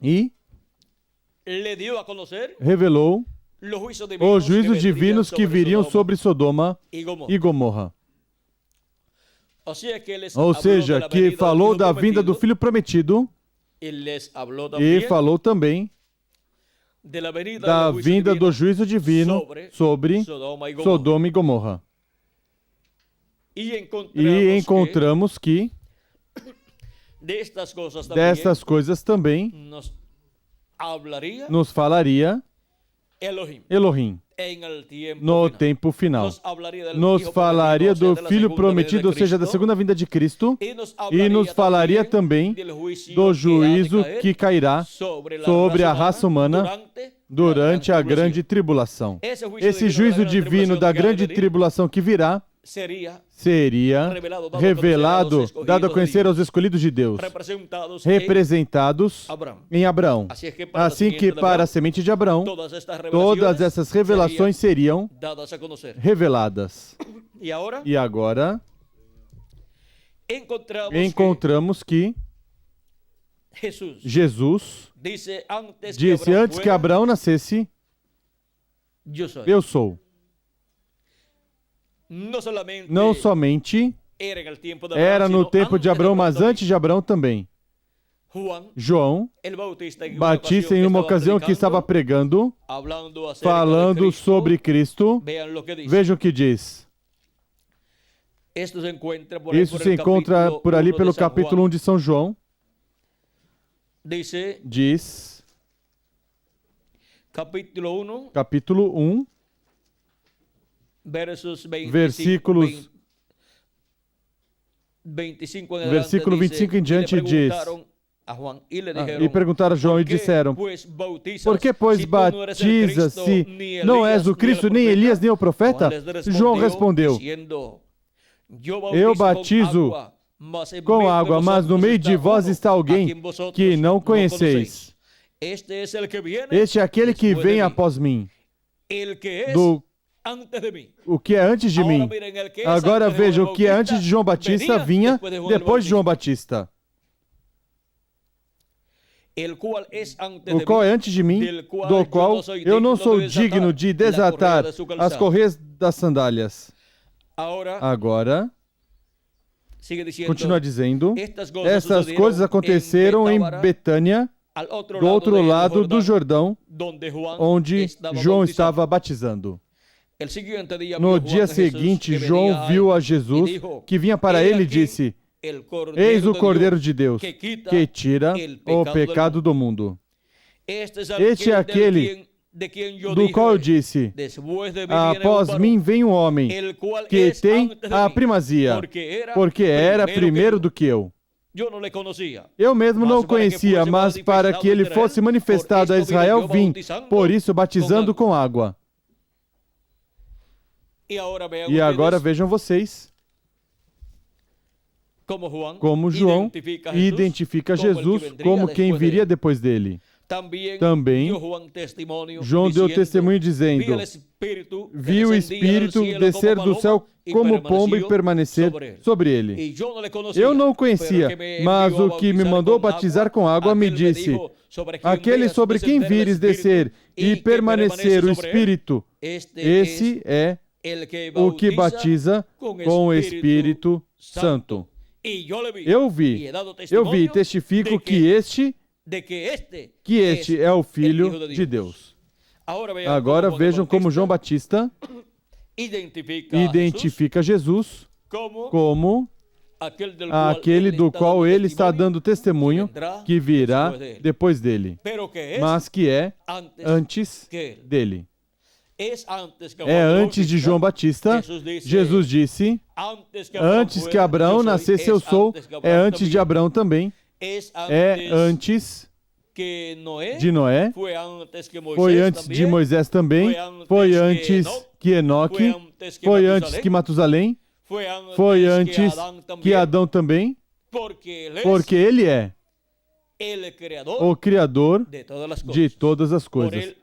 e revelou os juízos divinos que viriam sobre Sodoma e Gomorra. Ou seja, que falou da vinda do Filho Prometido e falou também da vinda do juízo divino sobre Sodoma e Gomorra. E encontramos que destas coisas também nos falaria Elohim no tempo final. Nos falaria do Filho Prometido, ou seja, da segunda vinda de Cristo, e nos falaria também do juízo que cairá sobre a raça humana durante a grande tribulação. Esse juízo divino da grande tribulação que virá seria revelado, dado a conhecer aos escolhidos de Deus, representados em Abraão. Assim que para a semente de Abraão, todas essas revelações seriam reveladas. E agora, encontramos que Jesus disse, antes que Abraão nascesse, eu sou. Não somente era no tempo de Abraão, mas antes de Abraão também. João Batista, em uma ocasião que estava pregando, falando sobre Cristo, vejam o que diz. Isso se encontra por ali pelo capítulo 1 de São João. Diz, capítulo 1, versículos 25 em diante diz, e perguntaram a João e disseram, por que, pois, batizas se não és o Cristo, nem Elias, nem o profeta? João respondeu, eu batizo com água, mas no meio de vós está alguém que não conheceis. Este é aquele que vem após mim, o que é antes de mim. Agora vejam, o que é antes de João Batista vinha depois de João Batista. O qual é antes de mim, do qual eu não sou digno de desatar as correias das sandálias. Agora, continua dizendo, essas coisas aconteceram em Betânia, do outro lado do Jordão, onde João estava batizando. No dia seguinte, João viu a Jesus, que vinha para ele e disse, eis o Cordeiro de Deus, que tira o pecado do mundo. Este é aquele do qual eu disse, após mim vem um homem que tem a primazia, porque era primeiro do que eu. Eu mesmo não o conhecia, mas para que ele fosse manifestado a Israel, vim, por isso batizando com água. E agora vejam vocês, como João identifica Jesus como quem viria depois dele. Também, João deu testemunho dizendo, viu o Espírito descer do céu como pombo e permanecer sobre ele. Eu não o conhecia, mas o que me mandou batizar com água me disse, aquele sobre quem vires descer e permanecer o Espírito, esse é o que batiza com o Espírito Santo. Eu vi e testifico que este é o Filho de Deus. Agora vejam como João Batista identifica Jesus como aquele do qual ele está dando testemunho que virá depois dele, mas que é antes dele. É antes de João Batista. Jesus disse, antes que Abraão nascesse eu sou, é antes de Abraão também, é antes de Noé, foi antes de Moisés também, foi antes que Enoque, foi antes que Matusalém, foi antes que Adão também, porque ele é o Criador de todas as coisas.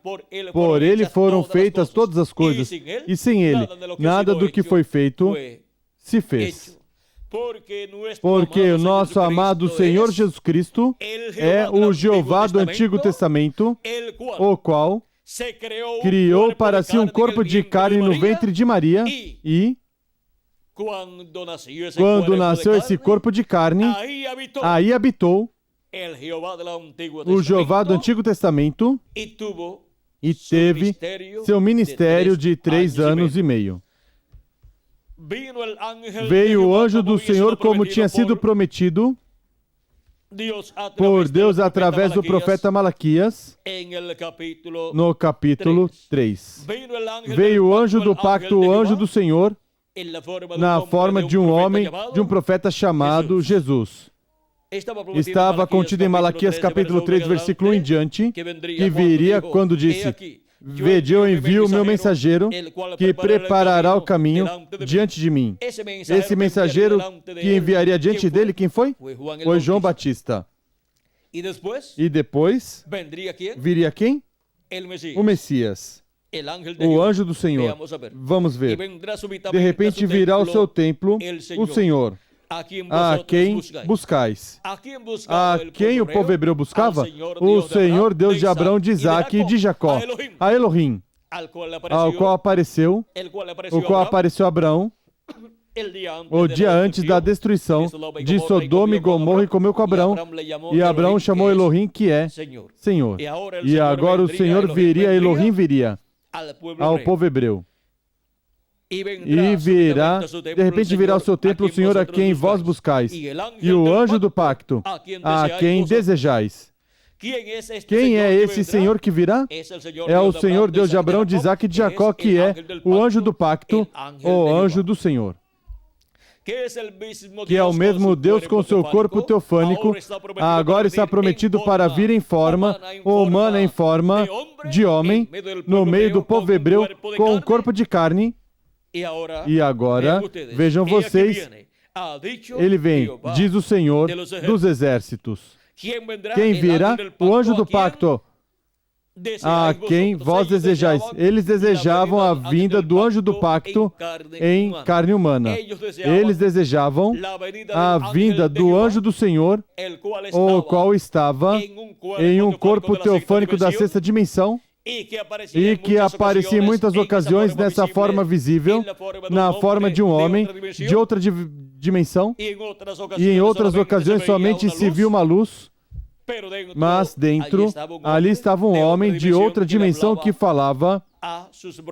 Por ele foram feitas todas as coisas, e sem ele, nada do que foi feito se fez. Porque o nosso amado Senhor Jesus Cristo é o Jeová do Antigo Testamento, o qual criou para si um corpo de carne no ventre de Maria, e quando nasceu esse corpo de carne, aí habitou o Jeová do Antigo Testamento e teve seu ministério de 3 anos e meio. Veio o anjo do Senhor como tinha sido prometido por Deus através do profeta Malaquias, no capítulo 3. Veio o anjo do pacto, o anjo do Senhor, na forma de um homem, de um profeta chamado Jesus. Estava contido em Malaquias capítulo 3, versículo 1 em diante, que viria quando disse, vede, eu envio o meu mensageiro, que preparará o caminho diante de mim. Esse mensageiro que enviaria diante dele, quem foi? Foi João Batista. E depois, viria quem? O Messias, o anjo do Senhor. Vamos ver. De repente virá ao seu templo o Senhor, a quem buscais. A quem o povo hebreu buscava? O Senhor Deus de Abraão, de Isaac e de Jacó. A Elohim, ao qual apareceu a Abraão o dia antes da destruição de Sodoma e Gomorra, e comeu com Abraão. E Abraão chamou Elohim, que é Senhor. E agora o Senhor viria, Elohim viria ao povo hebreu. E virá, de repente virá ao seu templo o Senhor a quem vós buscais, e o anjo do pacto a quem desejais. Quem é esse Senhor que virá? É o Senhor Deus de Abraão, de Isaac e de Jacó, que é o anjo do pacto, o anjo do Senhor. Que é o mesmo Deus com seu corpo teofânico, agora está prometido para vir em forma humana, em forma de homem, no meio do povo hebreu, com um corpo de carne. E agora, vejam vocês, Ele vem, diz o Senhor dos exércitos. Quem virá? O anjo do pacto a quem vós desejais. Eles desejavam a vinda do anjo do pacto em carne humana. Eles desejavam a vinda do anjo do Senhor, o qual estava em um corpo teofânico da sexta dimensão, e que aparecia em muitas ocasiões nessa forma visível, na forma de um homem de outra dimensão, e em outras ocasiões somente se viu uma luz, mas dentro, ali estava um homem de outra dimensão que falava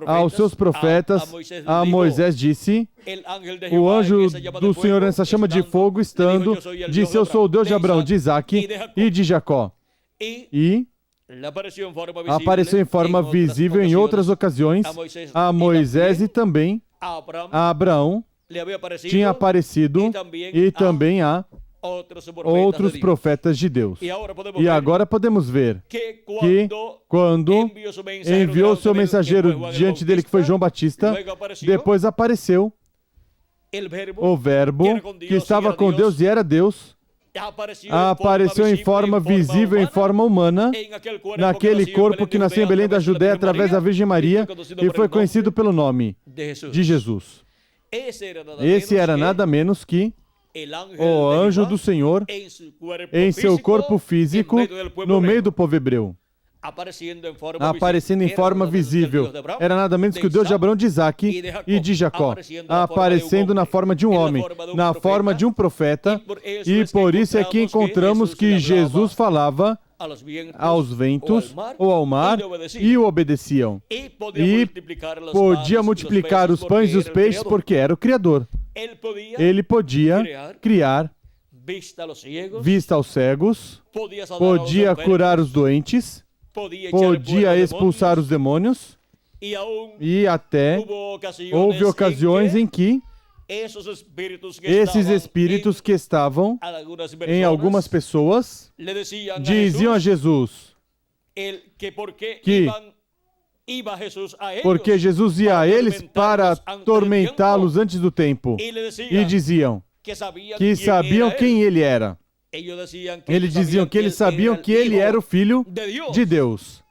aos seus profetas. A Moisés disse: o anjo do Senhor nessa chama de fogo estando, disse: eu sou o Deus de Abraão, de Isaque e de Jacó. E apareceu em forma visível em outras ocasiões a Moisés e também a Abraão tinha aparecido e também a outros profetas de Deus. E agora podemos ver que quando enviou seu mensageiro diante dele, que foi João Batista, depois apareceu o Verbo que estava com Deus e era Deus, apareceu em forma visível, em forma humana, naquele corpo que nasceu em Belém da Judéia através da Virgem Maria e foi conhecido pelo nome de Jesus. Esse era nada menos que o anjo do Senhor em seu corpo físico no meio do povo hebreu, aparecendo em forma visível. Era nada menos que o Deus de Abraão, de Isaque e de Jacó, aparecendo na forma de um homem, na forma de um profeta, e por isso é que encontramos que Jesus falava aos ventos ou ao mar e o obedeciam. E podia multiplicar os pães e os peixes porque era o Criador. Ele podia criar vista aos cegos, podia curar os doentes, podia expulsar os demônios, e até houve ocasiões em que esses espíritos que estavam em algumas pessoas diziam a Jesus que porque Jesus ia a eles para atormentá-los antes do tempo, e diziam que sabiam quem ele era. Eles diziam que eles sabiam que ele era o Filho de Deus.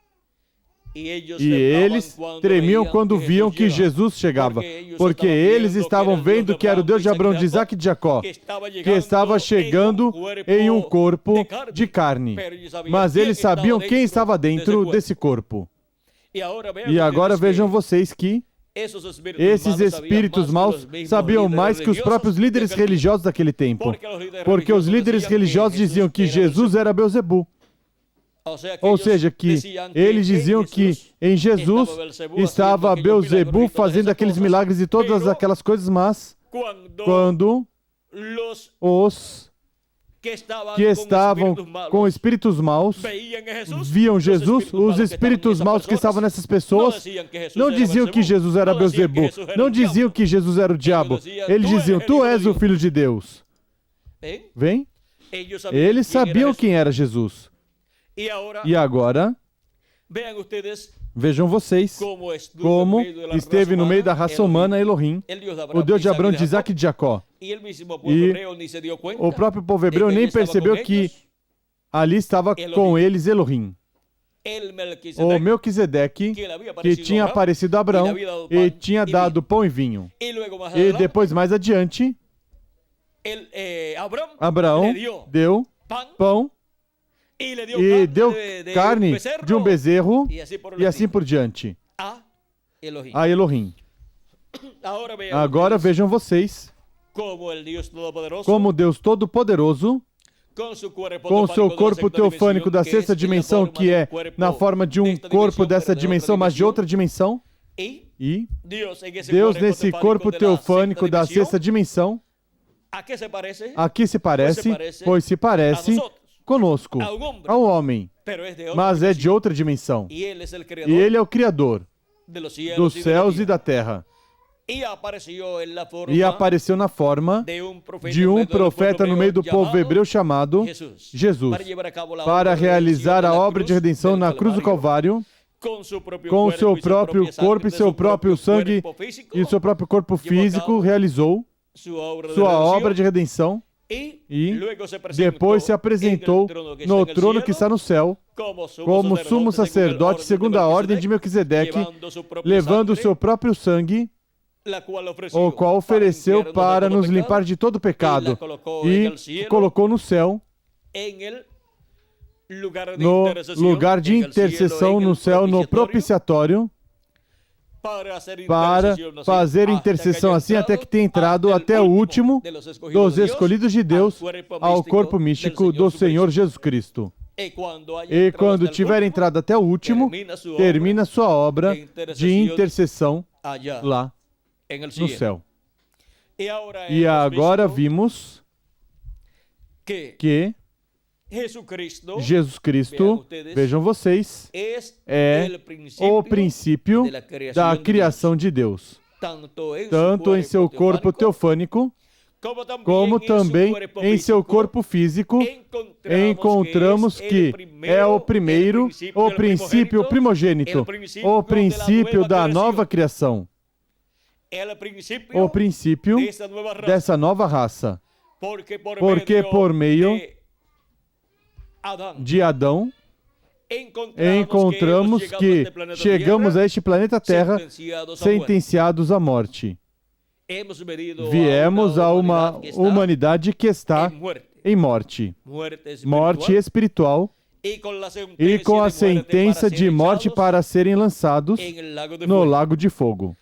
E eles tremiam quando viam que Jesus chegava, porque eles estavam vendo que era o Deus de Abraão, de Isaque e de Jacó, que estava chegando em um corpo de carne. Mas eles sabiam quem estava dentro desse corpo. E agora vejam vocês que esses espíritos maus sabiam mais que os próprios líderes religiosos daquele tempo, porque os líderes religiosos diziam que Jesus era Belzebu. Ou seja, que eles diziam que em Jesus estava Belzebu fazendo aqueles milagres e todas aquelas coisas, mas quando os que estavam com espíritos maus viam Jesus, os espíritos maus que estavam nessas pessoas não diziam que Jesus era Belzebu, não diziam que Jesus era o diabo. Eles diziam: tu és o Filho de Deus. Vem? Eles sabiam quem era Jesus. E agora, vejam vocês como esteve no meio da raça humana Elohim, o Deus de Abraão, de Isaque e de Jacó. E o próprio povo hebreu nem percebeu que ali estava com eles Elohim. O Melquisedeque, que tinha aparecido a Abraão e tinha dado pão e vinho. E depois, mais adiante, Abraão deu pão e deu carne de um bezerro e assim por diante a Elohim. Agora vejam vocês como Deus Todo-Poderoso, com o seu corpo teofânico da sexta dimensão, que é na forma de um corpo dessa dimensão, mas de outra dimensão, e Deus nesse corpo teofânico da sexta dimensão, a que se parece, pois se parece conosco, ao homem, mas é de outra dimensão. E ele é o Criador dos céus e da terra. E apareceu na forma de um profeta no meio do povo hebreu chamado Jesus, para realizar a obra de redenção na cruz do Calvário, com seu próprio corpo e seu próprio sangue e seu próprio corpo físico, realizou sua obra de redenção e depois se apresentou no trono que está no céu, como sumo sacerdote segundo a ordem de Melquisedeque, levando o seu próprio sangue, o qual ofereceu para nos limpar de todo pecado, e colocou no céu, no lugar de intercessão no céu, no propiciatório, para fazer intercessão assim até que tenha entrado até o último dos escolhidos de Deus ao corpo místico do Senhor Jesus Cristo. E quando tiver entrado até o último, termina sua obra de intercessão lá no céu. E agora vimos que Jesus Cristo, vejam vocês, é o princípio da criação de Deus, tanto em seu corpo teofânico, como também em seu corpo físico. Encontramos que é o primeiro, o princípio primogênito, o princípio da nova criação, o princípio dessa nova raça, porque por meio de Adão, encontramos que chegamos a este planeta Terra sentenciados à morte. Viemos a uma humanidade que está em morte, morte espiritual, e com a sentença de morte para serem lançados no lago de fogo.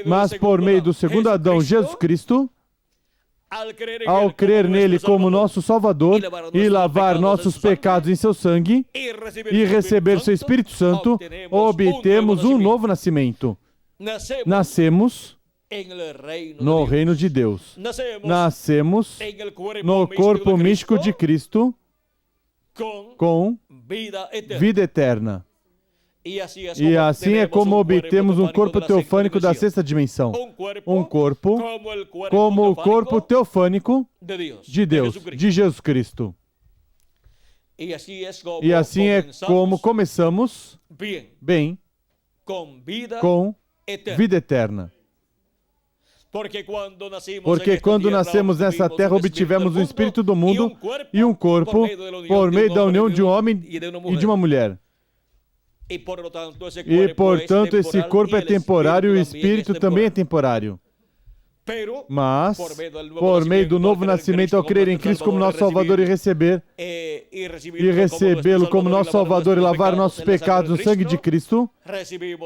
Mas por meio do segundo Adão, Jesus Cristo, ao crer nele como nosso Salvador e lavar nossos pecados em seu sangue e receber seu Espírito Santo, obtemos um novo nascimento. Nascemos no reino de Deus. Nascemos no corpo místico de Cristo com vida eterna. E assim é como obtemos um corpo teofânico da sexta dimensão. Um corpo como o corpo teofânico de Deus, de Jesus Cristo. E assim é como começamos bem com vida eterna. Porque quando nascemos nessa terra, obtivemos o espírito do mundo e um corpo por meio da união de um homem e de uma mulher. E, portanto, esse corpo é temporário e o espírito também é temporário. Mas, por meio do novo nascimento, ao crer em Cristo como nosso Salvador e recebê-lo como nosso Salvador e lavar nossos pecados no sangue de Cristo,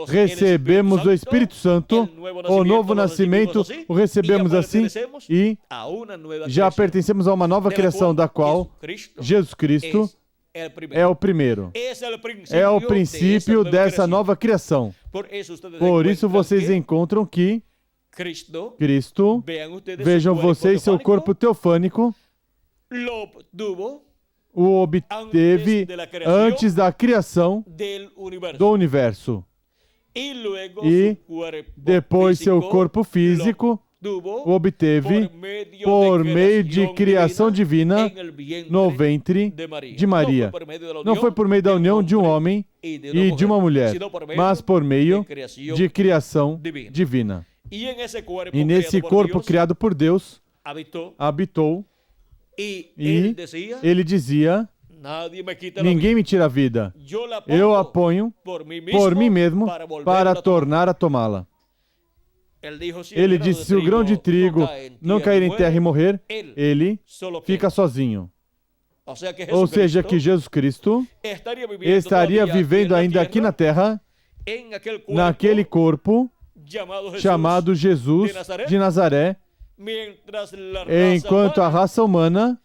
recebemos o Espírito Santo, o novo nascimento, o recebemos assim e já pertencemos a uma nova criação, da qual Jesus Cristo é o primeiro. É o princípio dessa nova criação. Por isso vocês encontram que Cristo, vejam vocês, seu corpo teofânico, o obteve antes da criação do universo. E depois seu corpo físico obteve por meio de criação divina no ventre de Maria. Não foi por meio da união de um homem e de uma mulher, mas por meio de criação divina. E nesse corpo criado por Deus, habitou, e ele dizia: ninguém me tira a vida, eu a ponho por mim mesmo para tornar a tomá-la. Ele disse: se o grão de trigo não cair em terra e morrer, ele fica sozinho. Ou seja, que Jesus Cristo estaria vivendo ainda aqui na terra, naquele corpo chamado Jesus de Nazaré, enquanto a raça humana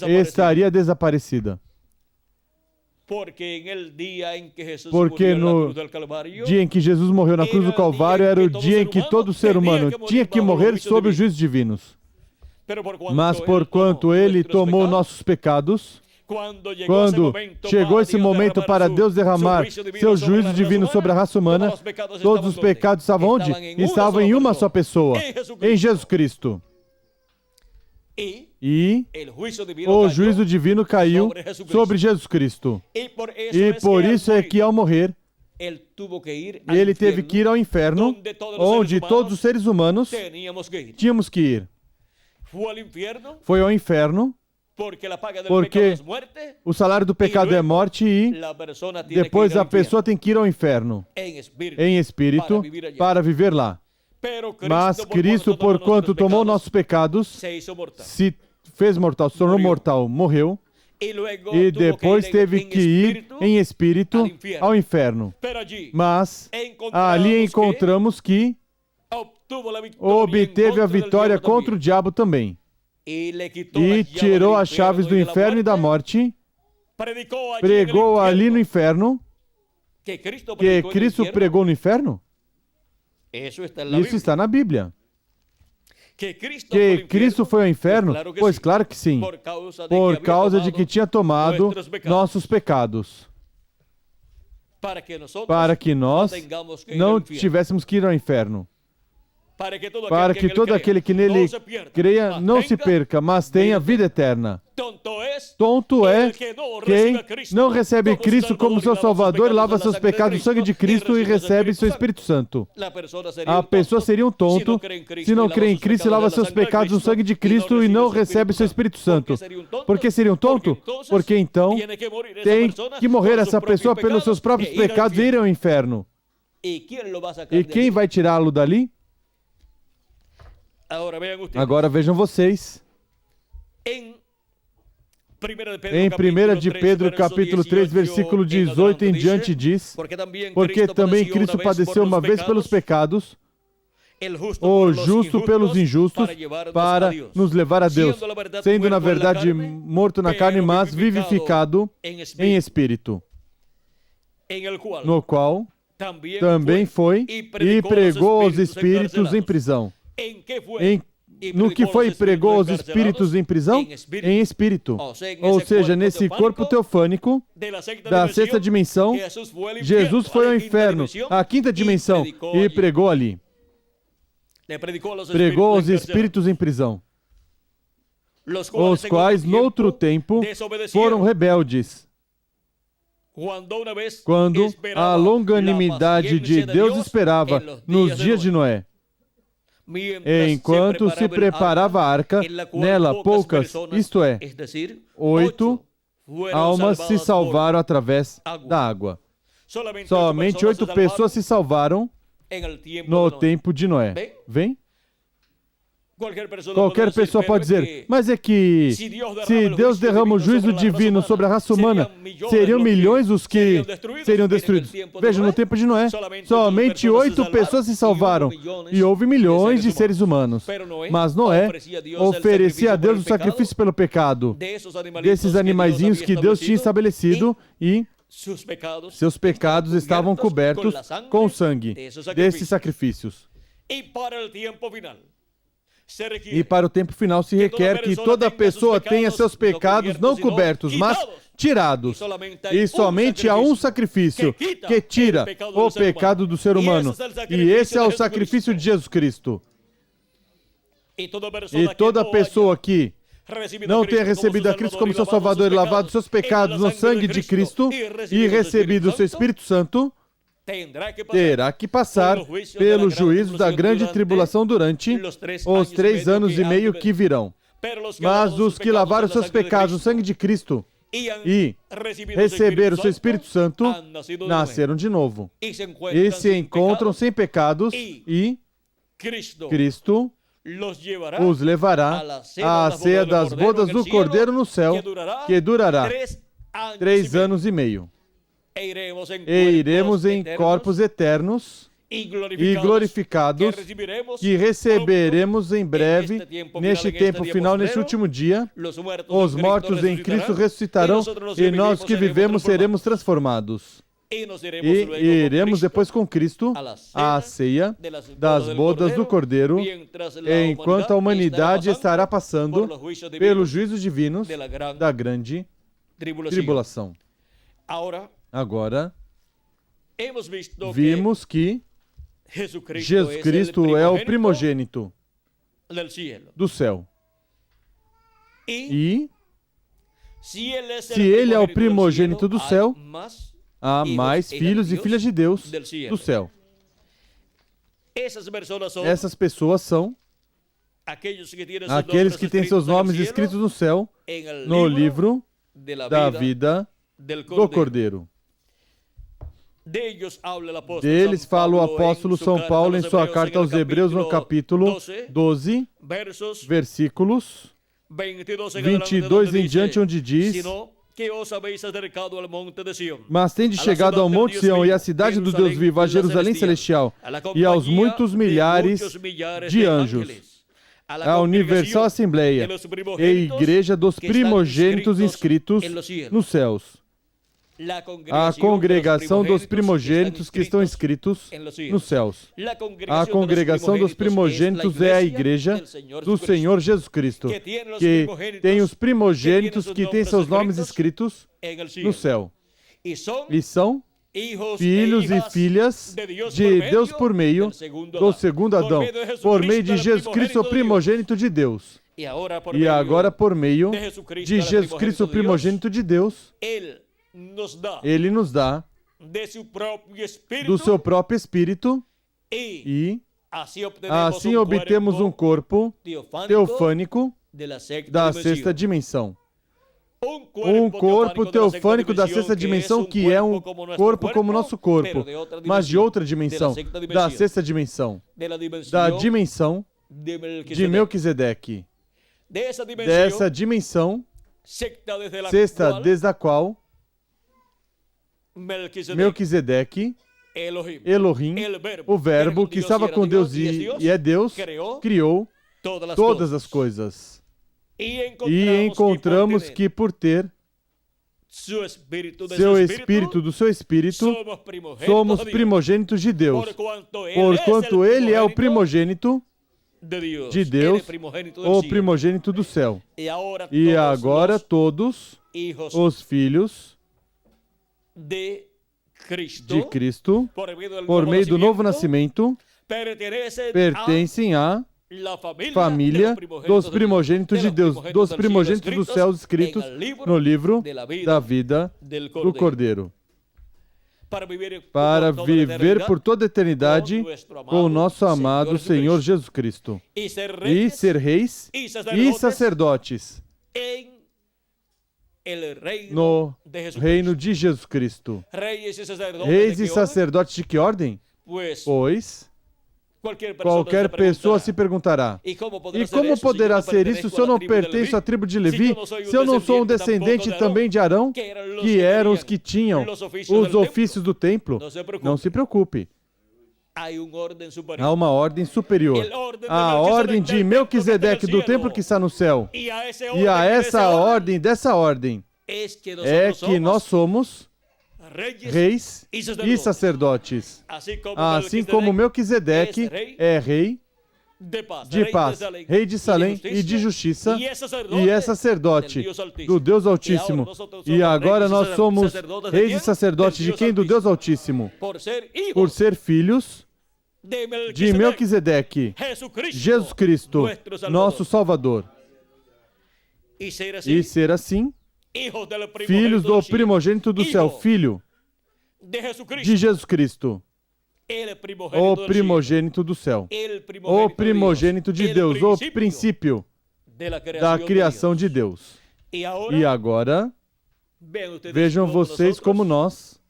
estaria desaparecida. Porque no dia em que Jesus morreu na cruz do Calvário era o dia em que todo ser humano tinha que morrer sob os juízos divinos. Mas porquanto ele tomou nossos pecados, quando chegou esse momento para Deus derramar seu juízo divino sobre a raça humana, todos os pecados estavam onde? Estavam em uma só pessoa, em Jesus Cristo. E o juízo divino caiu sobre Jesus Cristo. E por isso é que ao morrer, Ele teve que ir ao inferno, onde todos os seres humanos tínhamos que ir. Foi ao inferno, porque o salário do pecado é morte e depois a pessoa tem que ir ao inferno em espírito para viver lá. Mas Cristo, porquanto tomou nossos pecados, se fez mortal, se tornou mortal, morreu, e depois teve que ir em espírito ao inferno. Mas ali encontramos que obteve a vitória contra o diabo também. E tirou as chaves do inferno e da morte, pregou ali no inferno, que Cristo pregou no inferno? Isso está na Bíblia. Que Cristo foi ao inferno? Pois claro que sim, por causa de que tinha tomado nossos pecados, para que nós não tivéssemos que ir ao inferno, para que todo aquele que nele creia não se perca, mas tenha vida eterna. Tonto é quem não recebe Cristo como seu Salvador, lava seus pecados no sangue de Cristo e recebe seu Espírito Santo. A pessoa seria um tonto se não crê em Cristo e lava seus pecados no sangue de Cristo e não recebe seu Espírito Santo. Por que seria um tonto? Porque então tem que morrer essa pessoa pelos seus próprios pecados e ir ao inferno. E quem vai tirá-lo dali? Agora vejam vocês. Em 1 de Pedro, capítulo 3, versículo 18 em diante diz: porque também Cristo padeceu uma vez pelos pecados, o justo pelos injustos, para nos levar a Deus, sendo na verdade morto na carne, mas vivificado em espírito, no qual também foi e pregou aos espíritos em prisão. No que foi e pregou aos espíritos em prisão? Em espírito. Ou seja, nesse corpo teofânico da sexta dimensão, Jesus foi ao inferno, a quinta dimensão, e pregou ali. Pregou aos espíritos em prisão, os quais, noutro tempo, foram rebeldes. Quando a longanimidade de Deus esperava nos dias de Noé, enquanto se preparava a arca, nela poucas, isto é, 8 almas se salvaram através da água. Somente 8 pessoas se salvaram no tempo de Noé. Vem? Qualquer pessoa pode dizer, mas é que se Deus derrama o juízo divino sobre a raça humana, seriam milhões os que seriam destruídos. Veja, no tempo de Noé, somente 8 pessoas se salvaram e houve milhões de seres humanos. Mas Noé oferecia a Deus o sacrifício pelo pecado desses animaizinhos que Deus tinha estabelecido e seus pecados estavam cobertos com o sangue desses sacrifícios. E para o tempo final se requer que toda pessoa tenha seus pecados não cobertos, mas tirados. E somente há um sacrifício que tira o pecado do ser humano. E esse é o sacrifício de Jesus Cristo. E toda pessoa que não tenha recebido a Cristo como seu Salvador e lavado seus pecados no sangue de Cristo e recebido o seu Espírito Santo, terá que passar pelo juízo da grande tribulação durante os 3 anos e meio que virão. Mas os que lavaram seus pecados no sangue de Cristo e receberam o seu Espírito Santo, nasceram de novo. E se encontram sem pecados e Cristo os levará à ceia das bodas do Cordeiro no céu, que durará 3 anos e meio. E iremos em corpos eternos e glorificados, que receberemos em breve, neste tempo final, neste último dia. Os mortos em Cristo ressuscitarão e nós que vivemos seremos transformados. E iremos depois com Cristo à ceia das bodas do Cordeiro, enquanto a humanidade estará passando pelos juízos divinos da grande tribulação. Agora, vimos que Jesus Cristo é o primogênito do céu. E se Ele é o primogênito do céu, há mais filhos e filhas de Deus do céu. Essas pessoas são aqueles que têm seus nomes escritos no céu, no livro da vida do Cordeiro. Deles fala o apóstolo São Paulo em sua carta aos Hebreus, no capítulo 12, versículos 22 em diante, onde diz: mas tende chegado ao Monte Sião e à cidade do Deus vivo, a Jerusalém celestial, e aos muitos milhares de anjos, a Universal Assembleia e Igreja dos primogênitos inscritos nos céus, a congregação dos primogênitos que estão inscritos nos céus. A congregação dos primogênitos é a igreja do Senhor Jesus Cristo, que tem os primogênitos que têm seus nomes escritos no céu. E são filhos e filhas de Deus por meio do segundo Adão, por meio de Jesus Cristo, o primogênito de Deus. E agora, por meio de Jesus Cristo, o primogênito de Deus, Ele nos dá do seu próprio Espírito e assim obtemos um corpo teofânico da sexta dimensão. Um corpo teofânico da sexta dimensão, que é um corpo como nosso corpo, mas de outra dimensão, da sexta dimensão, da dimensão de Melquisedeque. Dessa dimensão sexta, desde a qual Melquisedeque, Elohim, o Verbo que estava com Deus e é Deus, criou todas as coisas. E encontramos que por ter seu Espírito, do seu Espírito, somos primogênitos de Deus. Porquanto Ele é o primogênito de Deus, o primogênito do céu. E agora todos os filhos de Cristo, por meio do novo nascimento, pertencem à família dos primogênitos de Deus, dos primogênitos dos céus escritos no livro da vida do Cordeiro, para viver por toda a eternidade com o nosso amado Senhor Jesus Cristo, e ser reis e sacerdotes no reino de Jesus Cristo. Reis e sacerdotes de que ordem? Pois qualquer pessoa se perguntará: e como poderá ser isso se eu não pertenço à tribo de Levi? Se eu não sou um descendente também de Arão, que eram os que tinham os ofícios do templo? Não se preocupe. Há uma ordem superior, a ordem de Melquisedeque do templo que está no céu. E a essa ordem, dessa ordem, é que nós somos reis e sacerdotes. Assim como Melquisedeque é rei de paz, rei de Salém e de justiça, e é sacerdote do Deus Altíssimo. E agora nós somos reis e sacerdotes de quem? Do Deus Altíssimo. Por ser filhos de Melquisedeque, Jesus Cristo, nosso Salvador. E ser assim, filhos do primogênito do céu, filho de Jesus Cristo, o primogênito do céu, o primogênito de Deus, o princípio da criação de Deus. E agora, vejam vocês como nós,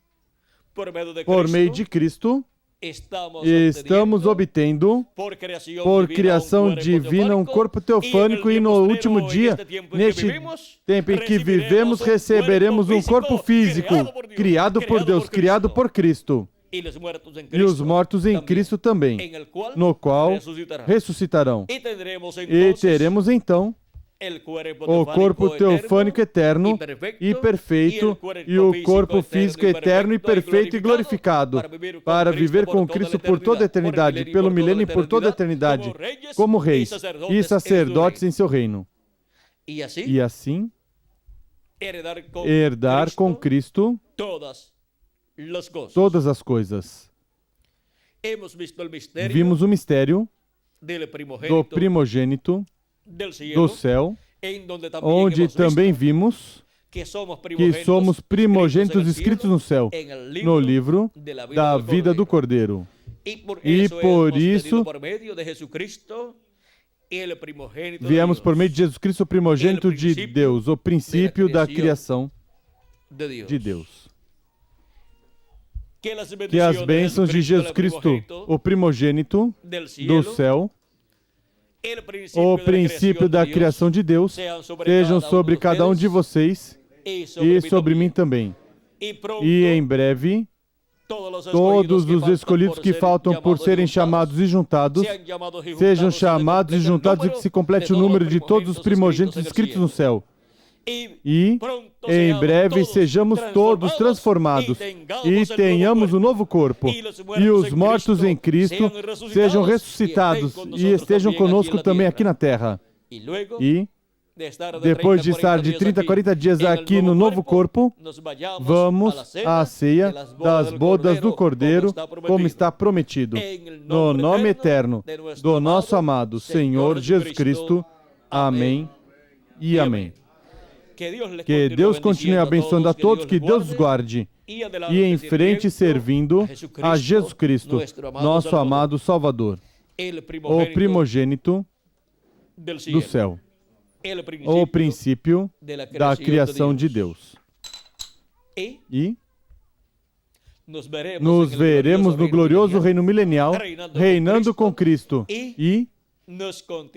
por meio de Cristo, estamos obtendo, por criação divina, um corpo teofânico, e no último dia, neste tempo em que vivemos, receberemos um corpo físico, criado por Deus, criado por Cristo. E os mortos em Cristo também, no qual ressuscitarão. E teremos então o corpo teofânico eterno e perfeito, e o corpo físico eterno e perfeito e glorificado, para viver com Cristo por toda a eternidade, pelo milênio e por toda a eternidade, como reis e sacerdotes em seu reino. E assim, herdar com Cristo todas as coisas. Vimos o mistério do primogênito do céu, onde também vimos que somos primogênitos escritos no céu, no livro da vida do Cordeiro. E por isso, viemos por meio de Jesus Cristo, o primogênito de Deus, o princípio da criação de Deus. Que as bênçãos de Jesus Cristo, o primogênito do céu, o princípio da criação de Deus, sejam sobre cada um de vocês e sobre mim também. E em breve, todos os escolhidos que faltam por serem chamados e juntados, sejam chamados e juntados e que se complete o número de todos os primogênitos escritos no céu. E, em breve, sejamos todos transformados e tenhamos um novo corpo. E os mortos em Cristo sejam ressuscitados e estejam conosco também aqui na terra. E, depois de estar de 30 a 40 dias aqui no novo corpo, vamos à ceia das bodas do Cordeiro, como está prometido, no nome eterno do nosso amado Senhor Jesus Cristo. Amém e amém. Que Deus continue abençoando a todos, que Deus os guarde e em frente servindo a Jesus Cristo, nosso amado Salvador, o primogênito do céu, o princípio da criação de Deus. E nos veremos no glorioso reino milenial, reinando com Cristo, e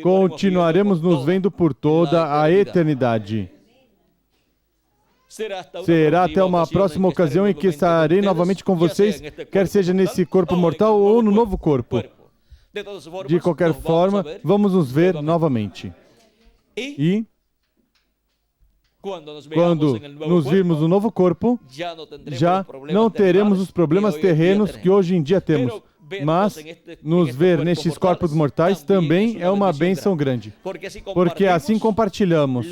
continuaremos nos vendo por toda a eternidade. Será até uma próxima ocasião em que estarei novamente com vocês, quer seja nesse corpo mortal ou no novo corpo. De qualquer forma, vamos nos ver novamente. E quando nos virmos no novo corpo, já não teremos os problemas terrenos que hoje em dia temos. Mas nos ver nestes corpos mortais também é uma bênção grande, porque assim compartilhamos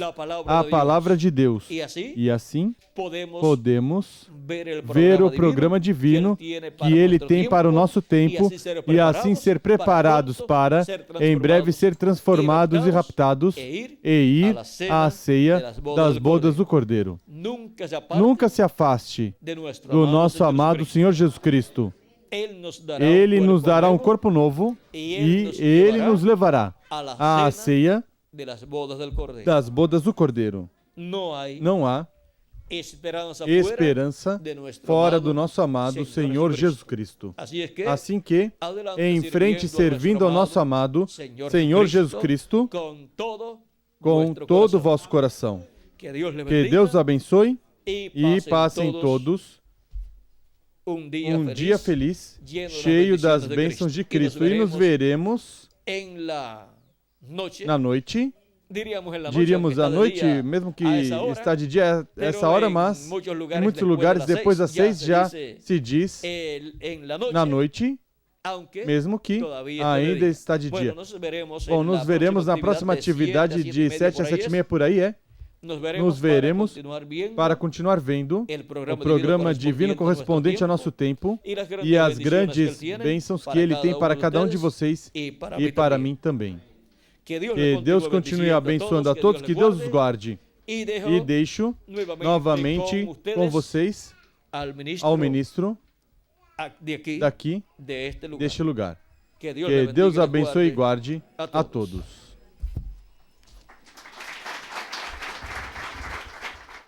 a palavra de Deus e assim podemos ver o programa divino que Ele tem para o nosso tempo e assim ser preparados para, em breve, ser transformados e raptados e ir à ceia das bodas do Cordeiro. Nunca se afaste do nosso amado Senhor Jesus Cristo. Ele nos dará um corpo novo e Ele nos levará à ceia das bodas do Cordeiro. Não há esperança fora do nosso amado Senhor Jesus Cristo. Assim que, em frente servindo ao nosso amado Senhor Jesus Cristo, com todo o vosso coração. Que Deus abençoe e passem todos um dia feliz, cheio das bênçãos de Cristo. E nos veremos na noite, diríamos à noite, mesmo que está de dia essa hora, mas em muitos lugares depois das 6 já se diz na noite, mesmo que ainda está de dia. Bom, nos veremos na próxima atividade de 7 a 7h30 por aí, Nos veremos para continuar vendo o programa divino correspondente ao nosso tempo e as grandes bênçãos que Ele tem para cada um de vocês e para mim também. Que Deus continue abençoando a todos, que Deus os guarde. E deixo novamente com vocês ao ministro daqui, deste lugar. Que Deus abençoe e guarde a todos.